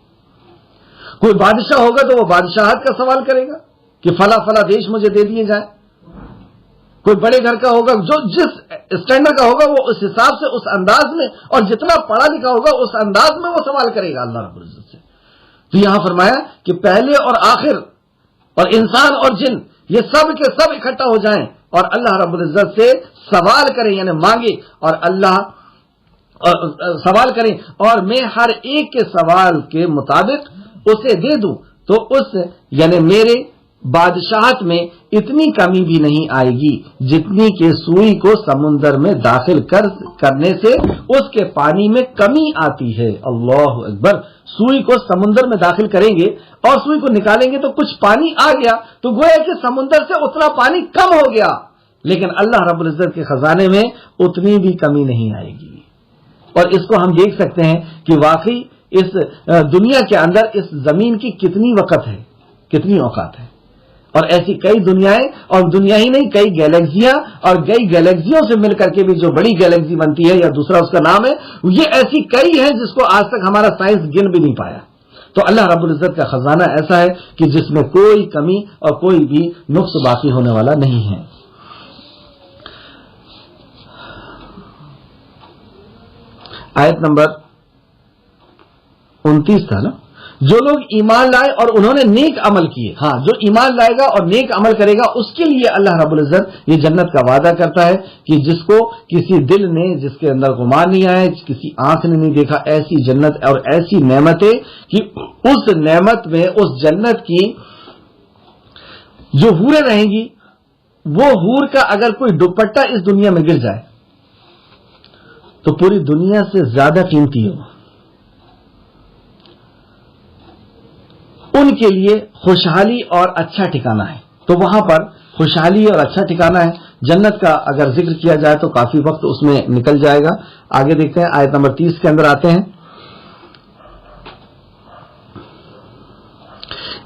S2: کوئی بادشاہ ہوگا تو وہ بادشاہت کا سوال کرے گا کہ فلاں فلاں دیش مجھے دے دیے جائیں. کوئی بڑے گھر کا ہوگا جو جس اسٹینڈرڈ کا ہوگا وہ اس حساب سے اس انداز میں, اور جتنا پڑھا لکھا ہوگا اس انداز میں وہ سوال کرے گا اللہ رب العزت سے. تو یہاں فرمایا کہ پہلے اور آخر اور انسان اور جن یہ سب کے سب اکٹھا ہو جائیں اور اللہ رب العزت سے سوال کریں یعنی مانگے, اور اللہ سوال کریں اور میں ہر ایک کے سوال کے مطابق اسے دے دوں, تو اس یعنی میرے بادشاہت میں اتنی کمی بھی نہیں آئے گی جتنی کہ سوئی کو سمندر میں داخل کرنے سے اس کے پانی میں کمی آتی ہے. اللہ اکبر, سوئی کو سمندر میں داخل کریں گے اور سوئی کو نکالیں گے تو کچھ پانی آ گیا, تو گویا کہ سمندر سے اتنا پانی کم ہو گیا, لیکن اللہ رب العزت کے خزانے میں اتنی بھی کمی نہیں آئے گی. اور اس کو ہم دیکھ سکتے ہیں کہ واقعی اس دنیا کے اندر اس زمین کی کتنی وقت ہے, کتنی اوقات ہے, اور ایسی کئی دنیایں, اور دنیا ہی نہیں کئی گیلیکسیاں, اور کئی گیلیکسیوں سے مل کر کے بھی جو بڑی گیلیکسی بنتی ہے یا دوسرا اس کا نام ہے, یہ ایسی کئی ہیں جس کو آج تک ہمارا سائنس گن بھی نہیں پایا. تو اللہ رب العزت کا خزانہ ایسا ہے کہ جس میں کوئی کمی اور کوئی بھی نقص باقی ہونے والا نہیں ہے. آیت نمبر 29 تھا نا, جو لوگ ایمان لائے اور انہوں نے نیک عمل کیے. ہاں, جو ایمان لائے گا اور نیک عمل کرے گا اس کے لیے اللہ رب العزت یہ جنت کا وعدہ کرتا ہے کہ جس کو کسی دل نے, جس کے اندر گمان نہیں آئے, کسی آنکھ نے نہیں دیکھا, ایسی جنت اور ایسی نعمتیں کہ اس نعمت میں, اس جنت کی جو حوریں رہیں گی, وہ حور کا اگر کوئی دوپٹہ اس دنیا میں گر جائے تو پوری دنیا سے زیادہ قیمتی ہو. ان کے لیے خوشحالی اور اچھا ٹھکانہ ہے. تو وہاں پر خوشحالی اور اچھا ٹھکانہ ہے. جنت کا اگر ذکر کیا جائے تو کافی وقت اس میں نکل جائے گا. آگے دیکھتے ہیں, آیت نمبر 30 کے اندر آتے ہیں.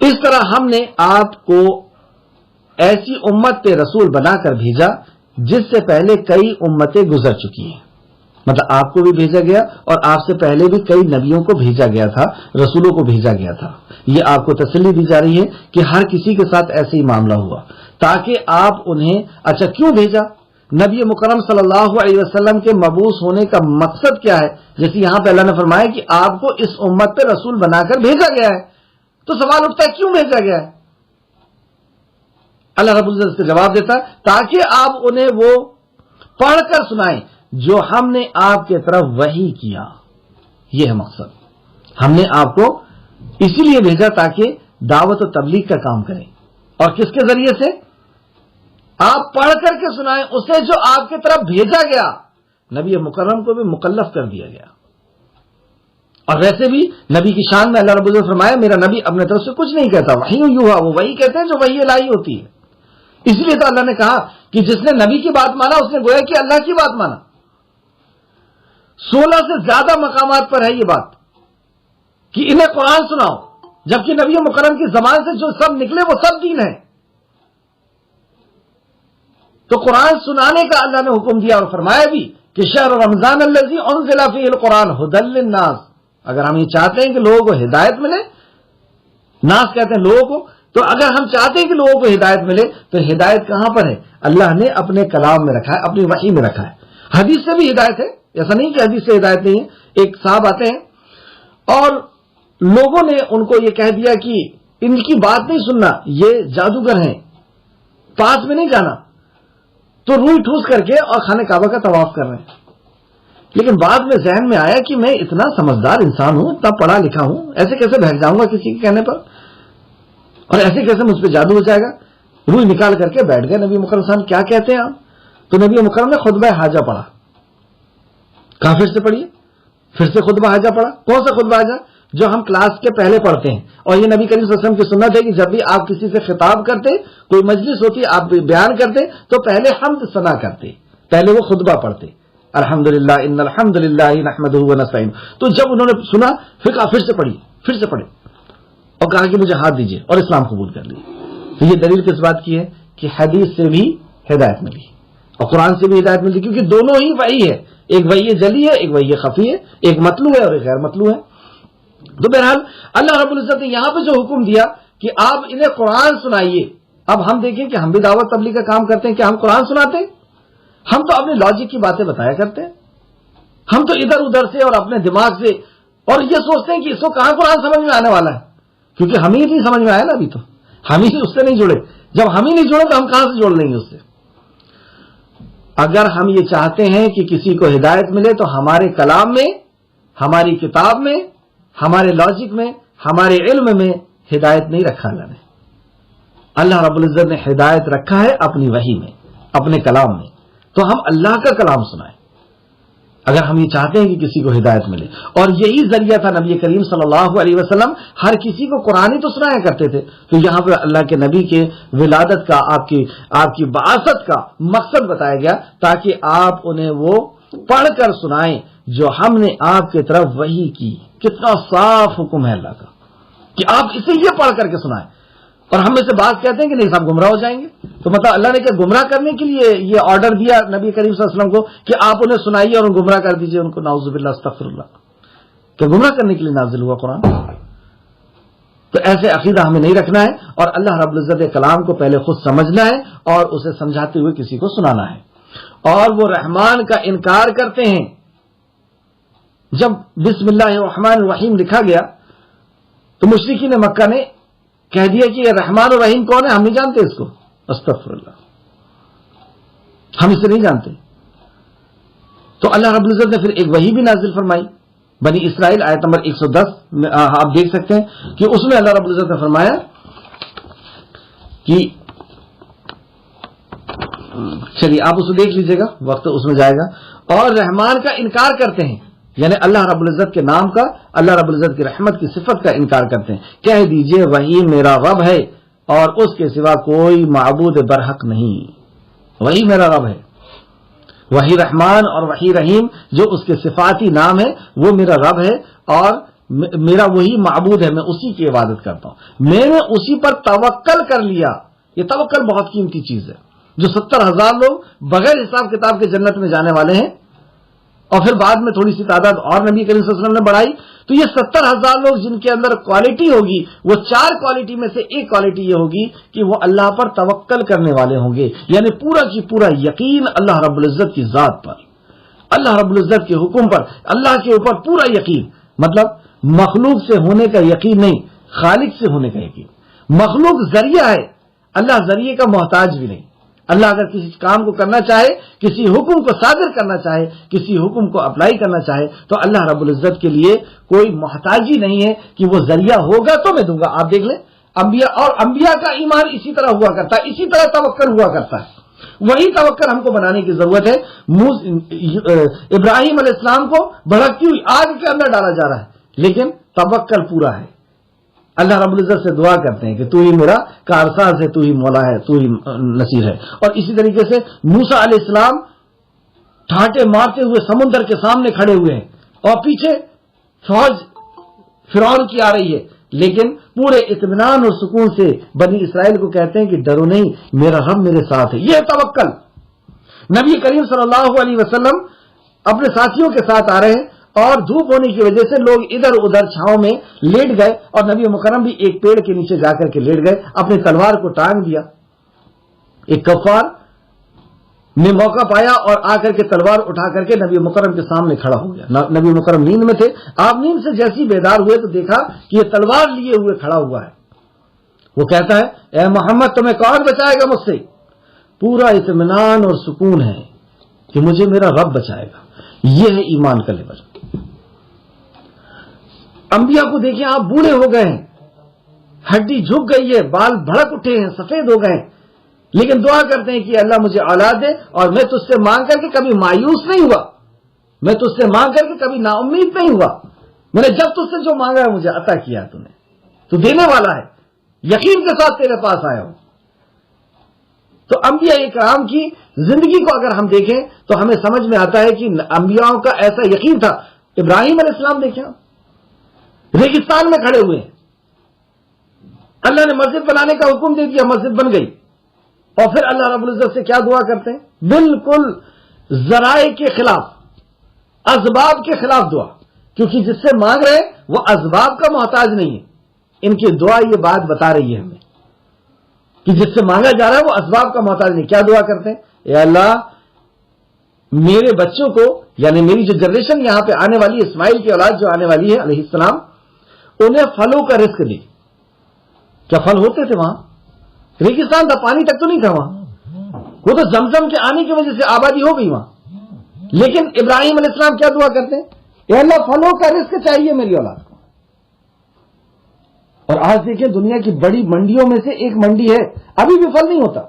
S2: اس طرح ہم نے آپ کو ایسی امت پہ رسول بنا کر بھیجا جس سے پہلے کئی امتیں گزر چکی ہیں. مطلب آپ کو بھی بھیجا گیا اور آپ سے پہلے بھی کئی نبیوں کو بھیجا گیا تھا, رسولوں کو بھیجا گیا تھا. یہ آپ کو تسلی دی جا رہی ہے کہ ہر کسی کے ساتھ ایسے ہی معاملہ ہوا تاکہ آپ انہیں, اچھا کیوں بھیجا, نبی مکرم صلی اللہ علیہ وسلم کے مبعوث ہونے کا مقصد کیا ہے. جیسے یہاں پہ اللہ نے فرمایا کہ آپ کو اس امت پہ رسول بنا کر بھیجا گیا ہے, تو سوال اٹھتا ہے کیوں بھیجا گیا ہے. اللہ رب العزت کا جواب دیتا ہے تاکہ آپ انہیں وہ پڑھ کر سنائیں جو ہم نے آپ کے طرف وحی کیا. یہ ہے مقصد. ہم نے آپ کو اسی لیے بھیجا تاکہ دعوت و تبلیغ کا کام کریں, اور کس کے ذریعے سے, آپ پڑھ کر کے سنائیں اسے جو آپ کی طرف بھیجا گیا. نبی مکرم کو بھی مکلف کر دیا گیا. اور ویسے بھی نبی کی شان میں اللہ رب العزت فرمایا میرا نبی اپنے طرف سے کچھ نہیں کہتا, وحی یوحا, وہ وہی کہتے ہیں جو وحی الہی ہوتی ہے. اس لیے تو اللہ نے کہا کہ جس نے نبی کی بات مانا اس نے گویا کہ اللہ کی بات مانا. 16 سے زیادہ مقامات پر ہے یہ بات کہ انہیں قرآن سناؤ, جبکہ نبی مکرم کی زبان سے جو سب نکلے وہ سب دین ہے. تو قرآن سنانے کا اللہ نے حکم دیا اور فرمایا بھی کہ شہر رمضان الذی انزل فیہ القرآن ھدی للناس. اگر ہم یہ چاہتے ہیں کہ لوگوں کو ہدایت ملے, ناس کہتے ہیں لوگوں کو, تو اگر ہم چاہتے ہیں کہ لوگوں کو ہدایت ملے تو ہدایت کہاں پر ہے؟ اللہ نے اپنے کلام میں رکھا ہے، اپنی وحی میں رکھا ہے۔ حدیث سے بھی ہدایت ہے، ایسا نہیں کہ حدیث سے ہدایت نہیں ہے۔ ایک صاحب آتے ہیں اور لوگوں نے ان کو یہ کہہ دیا کہ ان کی بات نہیں سننا، یہ جادوگر ہیں، پاس میں نہیں جانا، تو روئی ٹھوس کر کے اور خانہ کعبہ کا طواف کر رہے ہیں۔ لیکن بعد میں ذہن میں آیا کہ میں اتنا سمجھدار انسان ہوں، اتنا پڑھا لکھا ہوں، ایسے کیسے بہک جاؤں گا کسی کے کہنے پر، اور ایسے کیسے مجھ پہ جادو ہو جائے گا؟ روئی نکال کر کے بیٹھ گئے۔ نبی مکرم صلی اللہ علیہ وسلم کیا کہتے ہیں آپ؟ تو نبی مکرم نے خطبہ حاجہ پڑھا، کہا پھر سے پڑھیے، پھر سے خطبہ حاجہ پڑھا۔ کون سا خطبہ حاجہ؟ جو ہم کلاس کے پہلے پڑھتے ہیں، اور یہ نبی کریم صلی اللہ علیہ وسلم کی سنت ہے کہ جب بھی آپ کسی سے خطاب کرتے، کوئی مجلس ہوتی، آپ بیان کرتے تو پہلے حمد ثنا کرتے، پہلے وہ خطبہ پڑھتے، الحمدللہ ان الحمدللہ نحمدہ ونستعینہ۔ تو جب انہوں نے سنا پھر کہا پھر سے پڑھیے، پھر سے پڑھے، اور کہا کہ مجھے ہاتھ دیجیے، اور اسلام قبول کر لیے۔ تو یہ دلیل کس بات کی ہے؟ کہ حدیث سے بھی ہدایت ملی اور قرآن سے بھی ہدایت ملی، کیونکہ دونوں ہی وحی ہے، ایک وحی جلی ہے، ایک وحی خفی ہے، ایک مطلوع ہے اور ایک غیر مطلوع ہے۔ تو بہرحال اللہ رب العزت نے یہاں پہ جو حکم دیا کہ آپ انہیں قرآن سنائیے، اب ہم دیکھیں کہ ہم بھی دعوت تبلیغ کا کام کرتے ہیں، کہ ہم قرآن سناتے ہیں؟ ہم تو اپنے لاجک کی باتیں بتایا کرتے ہیں، ہم تو ادھر ادھر سے اور اپنے دماغ سے، اور یہ سوچتے ہیں کہ اس کو کہاں قرآن سمجھ میں آنے والا ہے، کیونکہ ہم ہی نہیں سمجھ میں آیا نا، ابھی تو ہم ہی اس سے نہیں جڑے۔ جب ہم ہی نہیں جڑے تو ہم کہاں سے جوڑ لیں گے اس سے؟ اگر ہم یہ چاہتے ہیں کہ کسی کو ہدایت ملے تو ہمارے کلام میں، ہماری کتاب میں، ہمارے لاجک میں، ہمارے علم میں ہدایت نہیں رکھا اللہ نے۔ اللہ رب العزت نے ہدایت رکھا ہے اپنی وحی میں، اپنے کلام میں، تو ہم اللہ کا کلام سنائیں اگر ہم یہ چاہتے ہیں کہ کسی کو ہدایت ملے۔ اور یہی ذریعہ تھا نبی کریم صلی اللہ علیہ وسلم، ہر کسی کو قرآن ہی تو سنایا کرتے تھے۔ تو یہاں پہ اللہ کے نبی کے ولادت کا، آپ کی بعثت کا مقصد بتایا گیا تاکہ آپ انہیں وہ پڑھ کر سنائیں جو ہم نے آپ کی طرف وحی کی۔ کتنا صاف حکم ہے اللہ کا کہ آپ اسے یہ پڑھ کر کے سنائیں۔ اور ہم میں سے بات کہتے ہیں کہ نہیں صاحب گمراہ ہو جائیں گے، تو مطلب اللہ نے کیا گمراہ کرنے کے لیے یہ آرڈر دیا نبی کریم صلی اللہ علیہ وسلم کو کہ آپ انہیں سنائیے اور گمراہ کر دیجئے ان کو؟ نعوذ باللہ استغفر اللہ، کہ گمراہ کرنے کے لیے نازل ہوا قرآن؟ تو ایسے عقیدہ ہمیں نہیں رکھنا ہے، اور اللہ رب العزت کے کلام کو پہلے خود سمجھنا ہے اور اسے سمجھاتے ہوئے کسی کو سنانا ہے۔ اور وہ رحمان کا انکار کرتے ہیں۔ جب بسم اللہ الرحمن الرحیم لکھا گیا تو مشرکین مکہ نے کہہ دیا کہ یہ رحمان اور رحیم کون ہے؟ ہم نہیں جانتے اس کو، استغفر اللہ، ہم اسے نہیں جانتے۔ تو اللہ رب العزت نے پھر ایک وحی بھی نازل فرمائی، بنی اسرائیل آیت نمبر 110 میں آپ دیکھ سکتے ہیں کہ اس میں اللہ رب العزت نے فرمایا کہ چلیے آپ اسے دیکھ لیجئے گا، وقت اس میں جائے گا۔ اور رحمان کا انکار کرتے ہیں، یعنی اللہ رب العزت کے نام کا، اللہ رب العزت کی رحمت کی صفت کا انکار کرتے ہیں۔ کہہ دیجئے وہی میرا رب ہے اور اس کے سوا کوئی معبود برحق نہیں، وہی میرا رب ہے۔ وہی رحمان اور وہی رحیم جو اس کے صفاتی نام ہے وہ میرا رب ہے، اور میرا وہی معبود ہے، میں اسی کی عبادت کرتا ہوں، میں نے اسی پر توکل کر لیا۔ یہ توکل بہت قیمتی چیز ہے، جو 70,000 لوگ بغیر حساب کتاب کے جنت میں جانے والے ہیں، اور پھر بعد میں تھوڑی سی تعداد اور نبی کریم صلی اللہ علیہ وسلم نے بڑھائی، تو یہ 70,000 لوگ جن کے اندر کوالٹی ہوگی، وہ 4 کوالٹی میں سے ایک کوالٹی یہ ہوگی کہ وہ اللہ پر توکل کرنے والے ہوں گے، یعنی پورا کی پورا یقین اللہ رب العزت کی ذات پر، اللہ رب العزت کے حکم پر، اللہ کے اوپر پورا یقین، مطلب مخلوق سے ہونے کا یقین نہیں، خالق سے ہونے کا یقین۔ مخلوق ذریعہ ہے، اللہ ذریعے کا محتاج بھی نہیں۔ اللہ اگر کسی کام کو کرنا چاہے، کسی حکم کو صادر کرنا چاہے، کسی حکم کو اپلائی کرنا چاہے، تو اللہ رب العزت کے لیے کوئی محتاجی نہیں ہے کہ وہ ذریعہ ہوگا تو میں دوں گا۔ آپ دیکھ لیں انبیاء کا ایمان اسی طرح ہوا کرتا ہے، اسی طرح توکل ہوا کرتا ہے۔ وہی توکل ہم کو بنانے کی ضرورت ہے۔ ابراہیم علیہ السلام کو بھڑکتی ہوئی آگ کے اندر ڈالا جا رہا ہے، لیکن توکل پورا ہے۔ اللہ رب العزت سے دعا کرتے ہیں کہ تو ہی میرا کارساز ہے، تو ہی مولا ہے، تو ہی نصیر ہے۔ اور اسی طریقے سے موسیٰ علیہ السلام ٹھاٹے مارتے ہوئے سمندر کے سامنے کھڑے ہوئے ہیں اور پیچھے فوج فرعون کی آ رہی ہے، لیکن پورے اطمینان اور سکون سے بنی اسرائیل کو کہتے ہیں کہ ڈرو نہیں، میرا رب میرے ساتھ ہے۔ یہ توکل۔ نبی کریم صلی اللہ علیہ وسلم اپنے ساتھیوں کے ساتھ آ رہے ہیں اور دھوپ ہونے کی وجہ سے لوگ ادھر ادھر چھاؤں میں لیٹ گئے اور نبی مکرم بھی ایک پیڑ کے نیچے جا کر کے لیٹ گئے, اپنی تلوار کو ٹانگ دیا. ایک کفار نے موقع پایا اور آ کر کے تلوار اٹھا کر کے نبی مکرم کے سامنے کھڑا ہو گیا. نبی مکرم نیند میں تھے, آپ نیند سے جیسی بیدار ہوئے تو دیکھا کہ یہ تلوار لیے ہوئے کھڑا ہوا ہے. وہ کہتا ہے, اے محمد تمہیں کون بچائے گا مجھ سے؟ پورا اطمینان اور سکون ہے کہ مجھے میرا رب بچائے گا. یہ ہے ایمان کا لیول. انبیاء کو دیکھیں, آپ بوڑھے ہو گئے ہیں, ہڈی جھک گئی ہے, بال بھڑک اٹھے ہیں, سفید ہو گئے ہیں, لیکن دعا کرتے ہیں کہ اللہ مجھے اولاد دے, اور میں تجھ سے مانگ کر کے کبھی مایوس نہیں ہوا, میں تجھ سے مانگ کر کے کبھی نا امید نہیں ہوا. میں نے جب تجھ سے جو مانگا ہے مجھے عطا کیا ہے, تو دینے والا ہے, یقین کے ساتھ تیرے پاس آیا ہوں. تو انبیاء کرام کی زندگی کو اگر ہم دیکھیں تو ہمیں سمجھ میں آتا ہے کہ انبیاء کا ایسا یقین تھا. ابراہیم علیہ السلام دیکھیں, ریگستان میں کھڑے ہوئے ہیں, اللہ نے مسجد بنانے کا حکم دے دیا, مسجد بن گئی, اور پھر اللہ رب العزت سے کیا دعا کرتے ہیں؟ بالکل ذرائع کے خلاف, اسباب کے خلاف دعا, کیونکہ جس سے مانگ رہے ہیں وہ اسباب کا محتاج نہیں ہے. ان کی دعا یہ بات بتا رہی ہے ہمیں کہ جس سے مانگا جا رہا ہے وہ اسباب کا محتاج نہیں. کیا دعا کرتے ہیں؟ اے اللہ میرے بچوں کو, یعنی میری جو جنریشن یہاں پہ آنے والی ہے, اسماعیل کی اولاد جو آنے والی ہے علیہ السلام, انہیں پھلوں کا رزق دی. کیا پھل ہوتے تھے وہاں؟ ریگستان تھا, پانی تک تو نہیں تھا وہاں, وہ تو زمزم کے آنے کی وجہ سے آبادی ہو گئی وہاں. لیکن ابراہیم علیہ السلام کیا دعا کرتے ہیں؟ اے اللہ پھلوں کا رزق چاہیے میری اولاد کو. اور آج دیکھیں دنیا کی بڑی منڈیوں میں سے ایک منڈی ہے, ابھی بھی پھل نہیں ہوتا,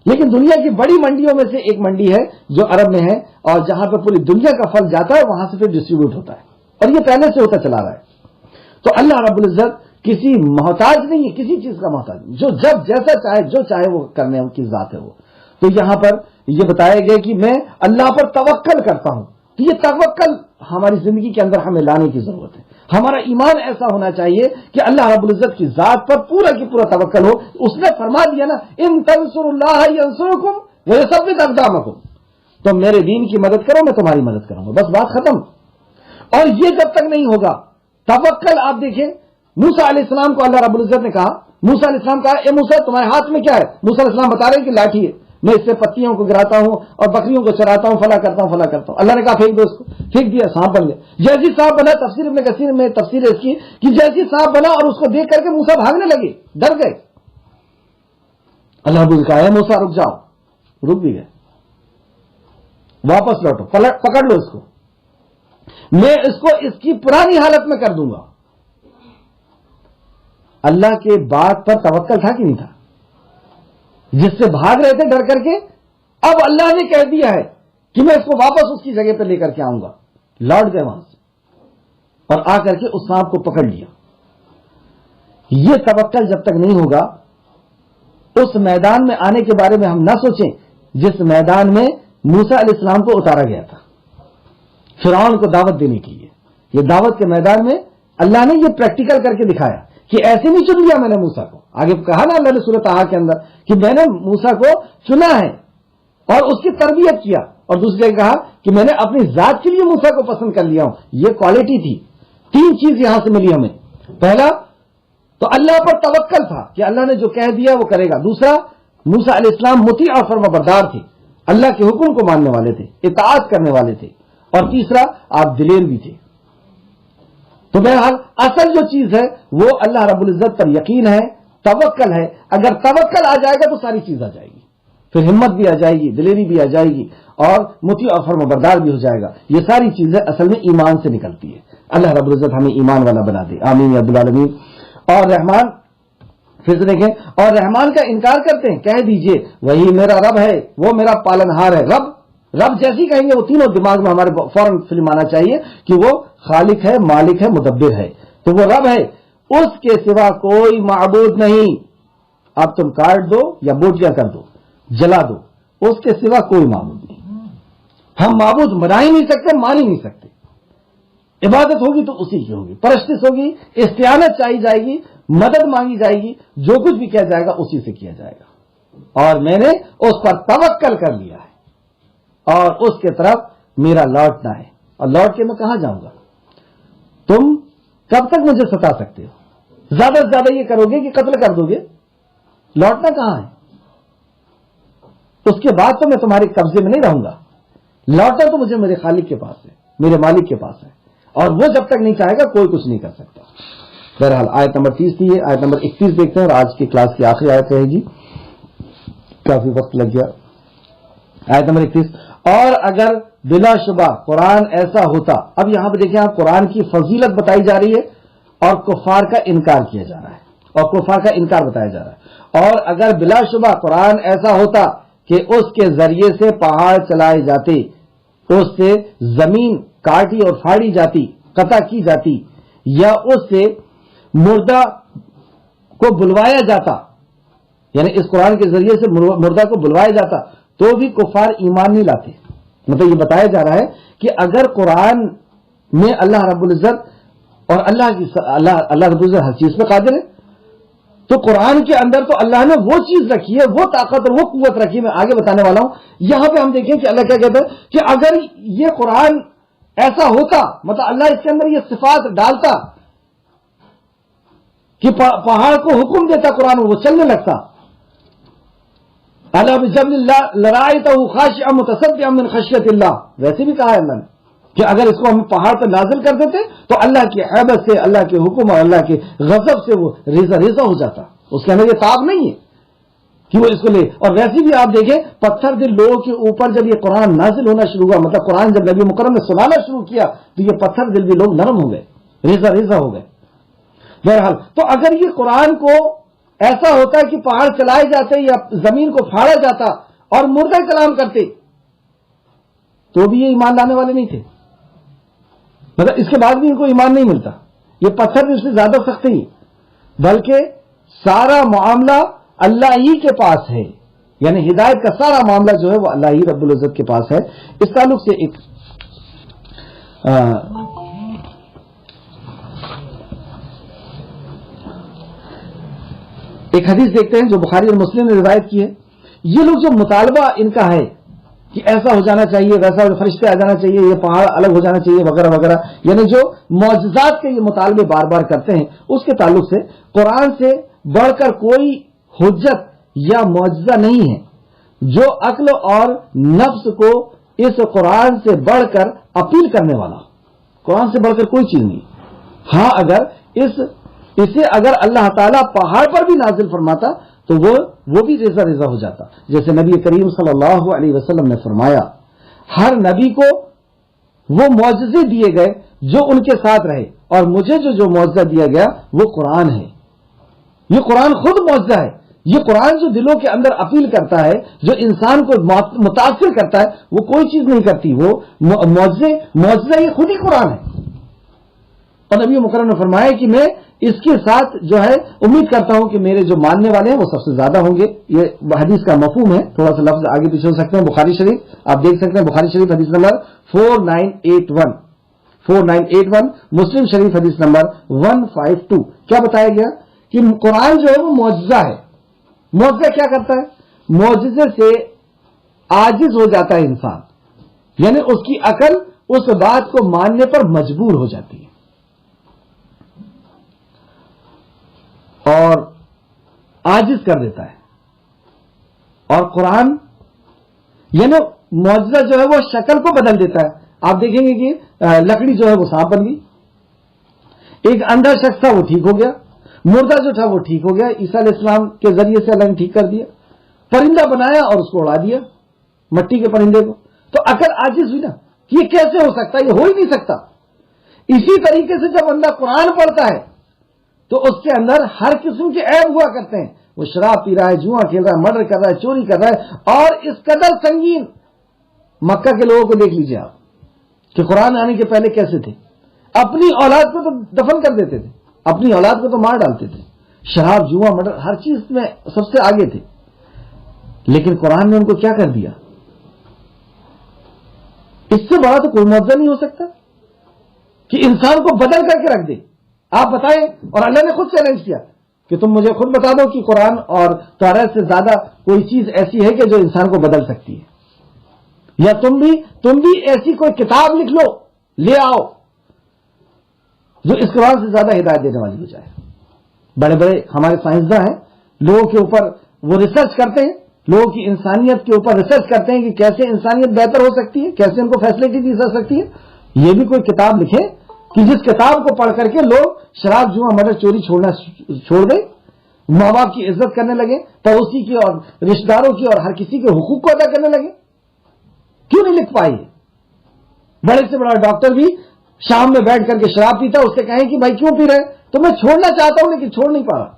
S2: لیکن دنیا کی بڑی منڈیوں میں سے ایک منڈی ہے جو عرب میں ہے, اور جہاں پہ پوری دنیا کا پھل جاتا ہے وہاں سے پھر ڈسٹریبیوٹ ہوتا ہے, اور یہ پہلے سے ہوتا چلا رہا ہے. تو اللہ رب العزت کسی محتاج نہیں ہے, کسی چیز کا محتاج, جو جب جیسا چاہے جو چاہے وہ کرنے کی ذات ہے وہ. تو یہاں پر یہ بتایا گیا کہ میں اللہ پر توکل کرتا ہوں. تو یہ توکل ہماری زندگی کے اندر ہمیں لانے کی ضرورت ہے. ہمارا ایمان ایسا ہونا چاہیے کہ اللہ رب العزت کی ذات پر پورا کی پورا توکل ہو. اس نے فرما دیا نا, ان تنصروا اللہ ینصرکم ویثبت اقدامکم, تم میرے دین کی مدد کرو میں تمہاری مدد کروں گا, بس بات ختم. اور یہ جب تک نہیں ہوگا توکل, آپ دیکھیں موسیٰ علیہ السلام کو اللہ رب العزت نے کہا, موسیٰ علیہ السلام کہا, اے موسیٰ تمہارے ہاتھ میں کیا ہے؟ موسیٰ علیہ السلام بتا رہے ہیں کہ لاٹھی ہے, میں اس سے پتیوں کو گراتا ہوں اور بکریوں کو چراتا ہوں, فلا کرتا ہوں فلا کرتا ہوں. اللہ نے کہا پھینک دو اس کو, پھینک دیا, سانپ بن گیا. جیسی سانپ بنا, تفسیر ابن کثیر میں تفسیر ہے اس کی کہ جیسی سانپ بنا اور اس کو دیکھ کر کے موسیٰ بھاگنے لگے, ڈر گئے. اللہ نے کہا اے موسیٰ رک جاؤ, رک بھی گئے, واپس لوٹو, پکڑ لو اس کو, میں اس کو اس کی پرانی حالت میں کر دوں گا. اللہ کے بات پر توکل تھا کہ نہیں تھا؟ جس سے بھاگ رہے تھے ڈر کر کے, اب اللہ نے کہہ دیا ہے کہ میں اس کو واپس اس کی جگہ پہ لے کر کے آؤں گا. لوٹ گئے وہاں سے اور آ کر کے اس سانپ کو پکڑ لیا. یہ توکل جب تک نہیں ہوگا, اس میدان میں آنے کے بارے میں ہم نہ سوچیں جس میدان میں موسیٰ علیہ السلام کو اتارا گیا تھا فرعون کو دعوت دینے کے لیے. یہ دعوت کے میدان میں اللہ نے یہ پریکٹیکل کر کے دکھایا کہ ایسے نہیں چن لیا میں نے موسیٰ کو. آگے کہا نا اللہ نے سورۃ طٰہٰ کے اندر کہ میں نے موسیٰ کو چنا ہے اور اس کی تربیت کیا, اور دوسری جگہ کہا کہ میں نے اپنی ذات کے لیے موسیٰ کو پسند کر لیا ہوں. یہ کوالٹی تھی. 3 چیز یہاں سے ملی ہمیں. پہلا تو اللہ پر توکل تھا کہ اللہ نے جو کہہ دیا وہ کرے گا. دوسرا موسیٰ علیہ السلام مطیع اور فرمانبردار تھے, اللہ کے حکم کو ماننے والے تھے, اطاعت کرنے والے تھے. اور تیسرا آپ دلیر بھی تھے. تو بہرحال اصل جو چیز ہے وہ اللہ رب العزت پر یقین ہے, توکل ہے. اگر توکل آ جائے گا تو ساری چیز آ جائے گی, پھر ہمت بھی آ جائے گی, دلیری بھی آ جائے گی, اور مطیع اور فرمانبردار بھی ہو جائے گا. یہ ساری چیزیں اصل میں ایمان سے نکلتی ہے. اللہ رب العزت ہمیں ایمان والا بنا دے, آمین یا رب العالمین. اور رحمان, پھر سے دیکھیں, اور رحمان کا انکار کرتے ہیں, کہہ دیجئے وہی میرا رب ہے, وہ میرا پالنہار ہے. رب جیسی کہیں گے وہ تینوں دماغ میں ہمارے فوراً فلم آنا چاہیے کہ وہ خالق ہے, مالک ہے, مدبر ہے. تو وہ رب ہے, اس کے سوا کوئی معبود نہیں. اب تم کاٹ دو یا بوٹیاں کر دو, جلا دو, اس کے سوا کوئی معبود نہیں. ہم معبود بنا ہی نہیں سکتے, مان ہی نہیں سکتے. عبادت ہوگی تو اسی کی ہوگی, پرستش ہوگی, استعانت چاہی جائے گی, مدد مانگی جائے گی, جو کچھ بھی کیا جائے گا اسی سے کیا جائے گا. اور میں نے اس پر توکل کر لیا ہے اور اس کے طرف میرا لوٹنا ہے. اور لوٹ کے میں کہاں جاؤں گا؟ تم کب تک مجھے ستا سکتے ہو؟ زیادہ سے زیادہ یہ کرو گے کہ قتل کر دو گے، لوٹنا کہاں ہے؟ اس کے بعد تو میں تمہارے قبضے میں نہیں رہوں گا، لوٹنا تو مجھے میرے خالق کے پاس ہے، میرے مالک کے پاس ہے، اور وہ جب تک نہیں چاہے گا کوئی کچھ نہیں کر سکتا۔ بہرحال آیت نمبر 30 تھی، آیت نمبر 31 دیکھتے ہیں اور آج کی کلاس کی آخری آیت رہے گی، کافی وقت لگ گیا۔ آیت نمبر 31، اور اگر بلا شبہ قرآن ایسا ہوتا، اب یہاں پہ دیکھیں آپ، قرآن کی فضیلت بتائی جا رہی ہے اور کفار کا انکار کیا جا رہا ہے، اور کفار کا انکار بتایا جا رہا ہے۔ اور اگر بلا شبہ قرآن ایسا ہوتا کہ اس کے ذریعے سے پہاڑ چلائے جاتے، اس سے زمین کاٹی اور پھاڑی جاتی، قطع کی جاتی، یا اس سے مردہ کو بلوایا جاتا، یعنی اس قرآن کے ذریعے سے مردہ کو بلوایا جاتا، تو بھی کفار ایمان نہیں لاتے۔ مطلب یہ بتایا جا رہا ہے کہ اگر قرآن میں اللہ رب العزت اور اللہ رب العزت ہر چیز پہ قادر ہے، تو قرآن کے اندر تو اللہ نے وہ چیز رکھی ہے، وہ طاقت اور وہ قوت رکھی ہے، میں آگے بتانے والا ہوں۔ یہاں پہ ہم دیکھیں کہ اللہ کیا کہتا ہے کہ اگر یہ قرآن ایسا ہوتا، مطلب اللہ اس کے اندر یہ صفات ڈالتا کہ پہاڑ کو حکم دیتا قرآن، وہ چلنے لگتا، اللہ بجبل لرائتہ خاشعا متصدعا من خشیت اللہ، ویسے بھی کہا ہے اللہ نے کہ اگر اس کو ہم پہاڑ پر نازل کر دیتے تو اللہ کی عیبت سے، اللہ کے حکم اور اللہ کے غضب سے وہ ریزہ ریزہ ہو جاتا۔ اس کے اندر یہ تاب نہیں ہے کہ وہ اس کو لے۔ اور ویسے بھی آپ دیکھیں، پتھر دل لوگوں کے اوپر جب یہ قرآن نازل ہونا شروع ہوا، مطلب قرآن جب نبی مکرم نے سنانا شروع کیا تو یہ پتھر دل بھی لوگ نرم ہو گئے، ریزہ ریزہ ہو گئے۔ بہرحال تو اگر یہ قرآن کو ایسا ہوتا کہ پہاڑ چلائے جاتے یا زمین کو پھاڑا جاتا اور مردہ کلام کرتے، تو بھی یہ ایمان لانے والے نہیں تھے، مطلب اس کے بعد بھی ان کو ایمان نہیں ملتا۔ یہ پتھر بھی اس سے زیادہ سخت نہیں، بلکہ سارا معاملہ اللہ ہی کے پاس ہے، یعنی ہدایت کا سارا معاملہ جو ہے وہ اللہ ہی رب العزت کے پاس ہے۔ اس تعلق سے ایک حدیث دیکھتے ہیں جو بخاری اور مسلم نے روایت کی ہے۔ یہ لوگ جو مطالبہ ان کا ہے کہ ایسا ہو جانا چاہیے، ویسا فرشتے آ جانا چاہیے، یہ پہاڑ الگ ہو جانا چاہیے وغیرہ وغیرہ، یعنی جو معجزات کے یہ مطالبے بار بار کرتے ہیں، اس کے تعلق سے قرآن سے بڑھ کر کوئی حجت یا معجزہ نہیں ہے۔ جو عقل اور نفس کو اس قرآن سے بڑھ کر اپیل کرنے والا، قرآن سے بڑھ کر کوئی چیز نہیں۔ ہاں اگر اسے اگر اللہ تعالیٰ پہاڑ پر بھی نازل فرماتا تو وہ بھی ریزہ ریزہ ہو جاتا، جیسے نبی کریم صلی اللہ علیہ وسلم نے فرمایا، ہر نبی کو وہ معجزے دیے گئے جو ان کے ساتھ رہے، اور مجھے جو معجزہ دیا گیا وہ قرآن ہے۔ یہ قرآن خود معجزہ ہے، یہ قرآن جو دلوں کے اندر اپیل کرتا ہے، جو انسان کو متاثر کرتا ہے، وہ کوئی چیز نہیں کرتی، وہ معجزہ یہ خود ہی قرآن ہے۔ اور نبی مکرم نے فرمایا کہ میں اس کے ساتھ جو ہے امید کرتا ہوں کہ میرے جو ماننے والے ہیں وہ سب سے زیادہ ہوں گے۔ یہ حدیث کا مفہوم ہے، تھوڑا سا لفظ آگے پیچھے ہو سکتے ہیں۔ بخاری شریف آپ دیکھ سکتے ہیں، بخاری شریف حدیث نمبر 4981، مسلم شریف حدیث نمبر 152۔ کیا بتایا گیا کہ قرآن جو ہے وہ معجزہ ہے۔ معجزہ کیا کرتا ہے؟ معجزے سے عاجز ہو جاتا ہے انسان، یعنی اس کی عقل اس بات کو ماننے پر مجبور ہو جاتی ہے، اور عاجز کر دیتا ہے۔ اور قرآن یعنی معجزہ جو ہے وہ شکل کو بدل دیتا ہے۔ آپ دیکھیں گے کہ لکڑی جو ہے وہ سانپ بن گئی، ایک اندھا شخص تھا وہ ٹھیک ہو گیا، مردہ جو تھا وہ ٹھیک ہو گیا، عیسیٰ علیہ السلام کے ذریعے سے اللہ نے ٹھیک کر دیا، پرندہ بنایا اور اس کو اڑا دیا، مٹی کے پرندے کو۔ تو عقل عاجز ہوئی نا کہ یہ کیسے ہو سکتا ہے، یہ ہو ہی نہیں سکتا۔ اسی طریقے سے جب بندہ قرآن پڑھتا ہے تو اس کے اندر ہر قسم کے عیب ہوا کرتے ہیں، وہ شراب پی رہا ہے، جوا کھیل رہا ہے، مرڈر کر رہا ہے، چوری کر رہا ہے، اور اس قدر سنگین۔ مکہ کے لوگوں کو دیکھ لیجیے آپ کہ قرآن آنے کے پہلے کیسے تھے، اپنی اولاد کو تو دفن کر دیتے تھے، اپنی اولاد کو تو مار ڈالتے تھے، شراب جوا مرڈر ہر چیز میں سب سے آگے تھے۔ لیکن قرآن نے ان کو کیا کر دیا؟ اس سے بڑا تو کوئی معجزہ نہیں ہو سکتا کہ انسان کو بدل کر کے رکھ دے۔ آپ بتائیں، اور اللہ نے خود چیلنج کیا کہ تم مجھے خود بتا دو کہ قرآن اور تورات سے زیادہ کوئی چیز ایسی ہے کہ جو انسان کو بدل سکتی ہے، یا تم بھی ایسی کوئی کتاب لکھ لو، لے آؤ۔ جو اس قرآن سے زیادہ ہدایت دینے والی ہو جائے. بڑے بڑے ہمارے سائنسداں ہیں، لوگوں کے اوپر وہ ریسرچ کرتے ہیں، لوگوں کی انسانیت کے اوپر ریسرچ کرتے ہیں کہ کیسے انسانیت بہتر ہو سکتی ہے، کیسے ان کو فیسلٹی دی جا سکتی ہے. یہ بھی کوئی کتاب لکھے کہ جس کتاب کو پڑھ کر کے لوگ شراب جوا مرڈر چوری چھوڑنا چھوڑ دیں، ماں باپ کی عزت کرنے لگے، پڑوسی کی اور رشتہ داروں کی اور ہر کسی کے حقوق کو ادا کرنے لگے. کیوں نہیں لکھ پائے؟ بڑے سے بڑا ڈاکٹر بھی شام میں بیٹھ کر کے شراب پیتا، اس سے کہیں کہ بھائی کیوں پی رہے؟ تو میں چھوڑنا چاہتا ہوں لیکن چھوڑ نہیں پا رہا.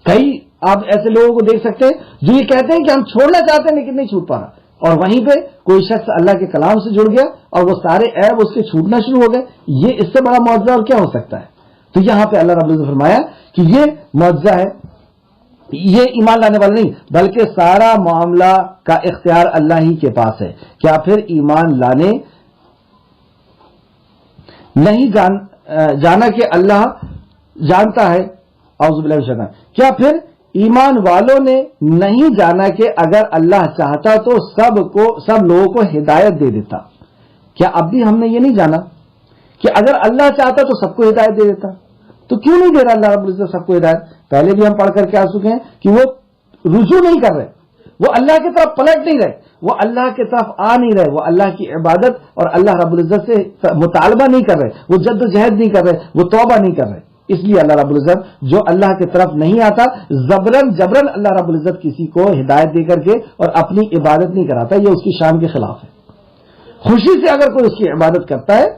S2: کئی آپ ایسے لوگوں کو دیکھ سکتے ہیں جو یہ کہتے ہیں کہ ہم چھوڑنا چاہتے ہیں لیکن نہیں چھوٹ پا رہا، اور وہیں پہ کوئی شخص اللہ کے کلام سے جڑ گیا اور وہ سارے عیب اس کے چھوٹنا شروع ہو گئے. یہ اس سے بڑا معجزہ اور کیا ہو سکتا ہے؟ تو یہاں پہ اللہ رب العزت نے فرمایا کہ یہ معجزہ ہے، یہ ایمان لانے والا نہیں بلکہ سارا معاملہ کا اختیار اللہ ہی کے پاس ہے. کیا پھر ایمان لانے نہیں جانا کہ اللہ جانتا ہے؟ اعوذ باللہ من الشیطان. کیا پھر ایمان والوں نے نہیں جانا کہ اگر اللہ چاہتا تو سب لوگوں کو ہدایت دے دیتا؟ کیا اب بھی ہم نے یہ نہیں جانا کہ اگر اللہ چاہتا تو سب کو ہدایت دے دیتا؟ تو کیوں نہیں دے رہا اللہ رب العزت سب کو ہدایت؟ پہلے بھی ہم پڑھ کر کے آ چکے ہیں کہ وہ رجوع نہیں کر رہے، وہ اللہ کی طرف پلٹ نہیں رہے، وہ اللہ کی طرف آ نہیں رہے، وہ اللہ کی عبادت اور اللہ رب العزت سے مطالبہ نہیں کر رہے، وہ جد و جہد نہیں کر رہے، وہ توبہ نہیں کر رہے. اس لیے اللہ رب العزت جو اللہ کی طرف نہیں آتا جبرن اللہ رب العزت کسی کو ہدایت دے کر کے اور اپنی عبادت نہیں کراتا، یہ اس کی شان کے خلاف ہے. خوشی سے اگر کوئی اس کی عبادت کرتا ہے،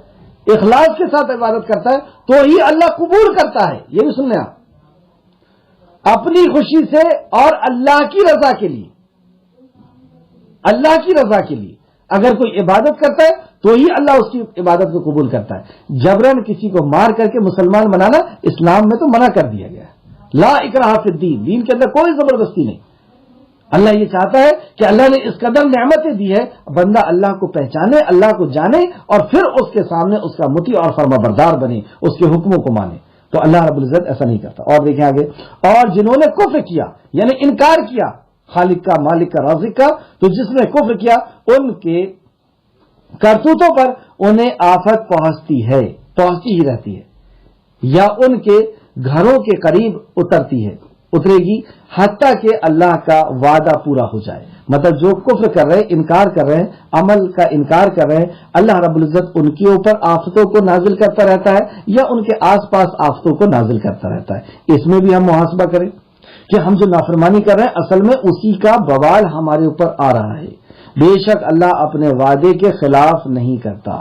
S2: اخلاص کے ساتھ عبادت کرتا ہے تو ہی اللہ قبول کرتا ہے. یہ بھی سنیں آپ، اپنی خوشی سے اور اللہ کی رضا کے لیے، اللہ کی رضا کے لیے اگر کوئی عبادت کرتا ہے تو ہی اللہ اس کی عبادت کو قبول کرتا ہے. جبرن کسی کو مار کر کے مسلمان بنانا اسلام میں تو منع کر دیا گیا ہے. لا اکراہ فی الدین، دین کے اندر کوئی زبردستی نہیں. اللہ یہ چاہتا ہے کہ اللہ نے اس قدر نعمتیں دی ہے، بندہ اللہ کو پہچانے، اللہ کو جانے اور پھر اس کے سامنے اس کا مطیع اور فرما بردار بنے، اس کے حکموں کو مانے. تو اللہ رب العزت ایسا نہیں کرتا. اور دیکھیں آگے، اور جنہوں نے کفر کیا یعنی انکار کیا خالق کا، مالک کا، رازق کا، تو جس نے کفر کیا ان کے کرتوتوں پر انہیں آفت پہنچتی ہی رہتی ہے، یا ان کے گھروں کے قریب اترے گی حتیٰ کہ اللہ کا وعدہ پورا ہو جائے. مطلب جو کفر کر رہے، انکار کر رہے ہیں، عمل کا انکار کر رہے ہیں، اللہ رب العزت ان کے اوپر آفتوں کو نازل کرتا رہتا ہے یا ان کے آس پاس آفتوں کو نازل کرتا رہتا ہے. اس میں بھی ہم محاسبہ کریں کہ ہم جو نافرمانی کر رہے ہیں اصل میں اسی کا بوال ہمارے اوپر آ رہا ہے. بے شک اللہ اپنے وعدے کے خلاف نہیں کرتا،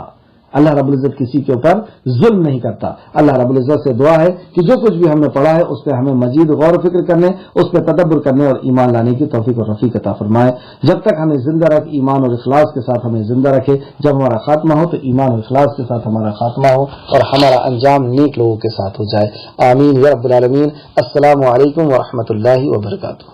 S2: اللہ رب العزت کسی کے اوپر ظلم نہیں کرتا. اللہ رب العزت سے دعا ہے کہ جو کچھ بھی ہم نے پڑھا ہے اس پہ ہمیں مزید غور و فکر کرنے، اس پہ تدبر کرنے اور ایمان لانے کی توفیق اور رفیق عطا فرمائے. جب تک ہمیں زندہ رکھ، ایمان اور اخلاص کے ساتھ ہمیں زندہ رکھے. جب ہمارا خاتمہ ہو تو ایمان اور اخلاص کے ساتھ ہمارا خاتمہ ہو اور ہمارا انجام نیک لوگوں کے ساتھ ہو جائے. آمین یا رب العالمین. السلام علیکم ورحمۃ اللہ وبرکاتہ.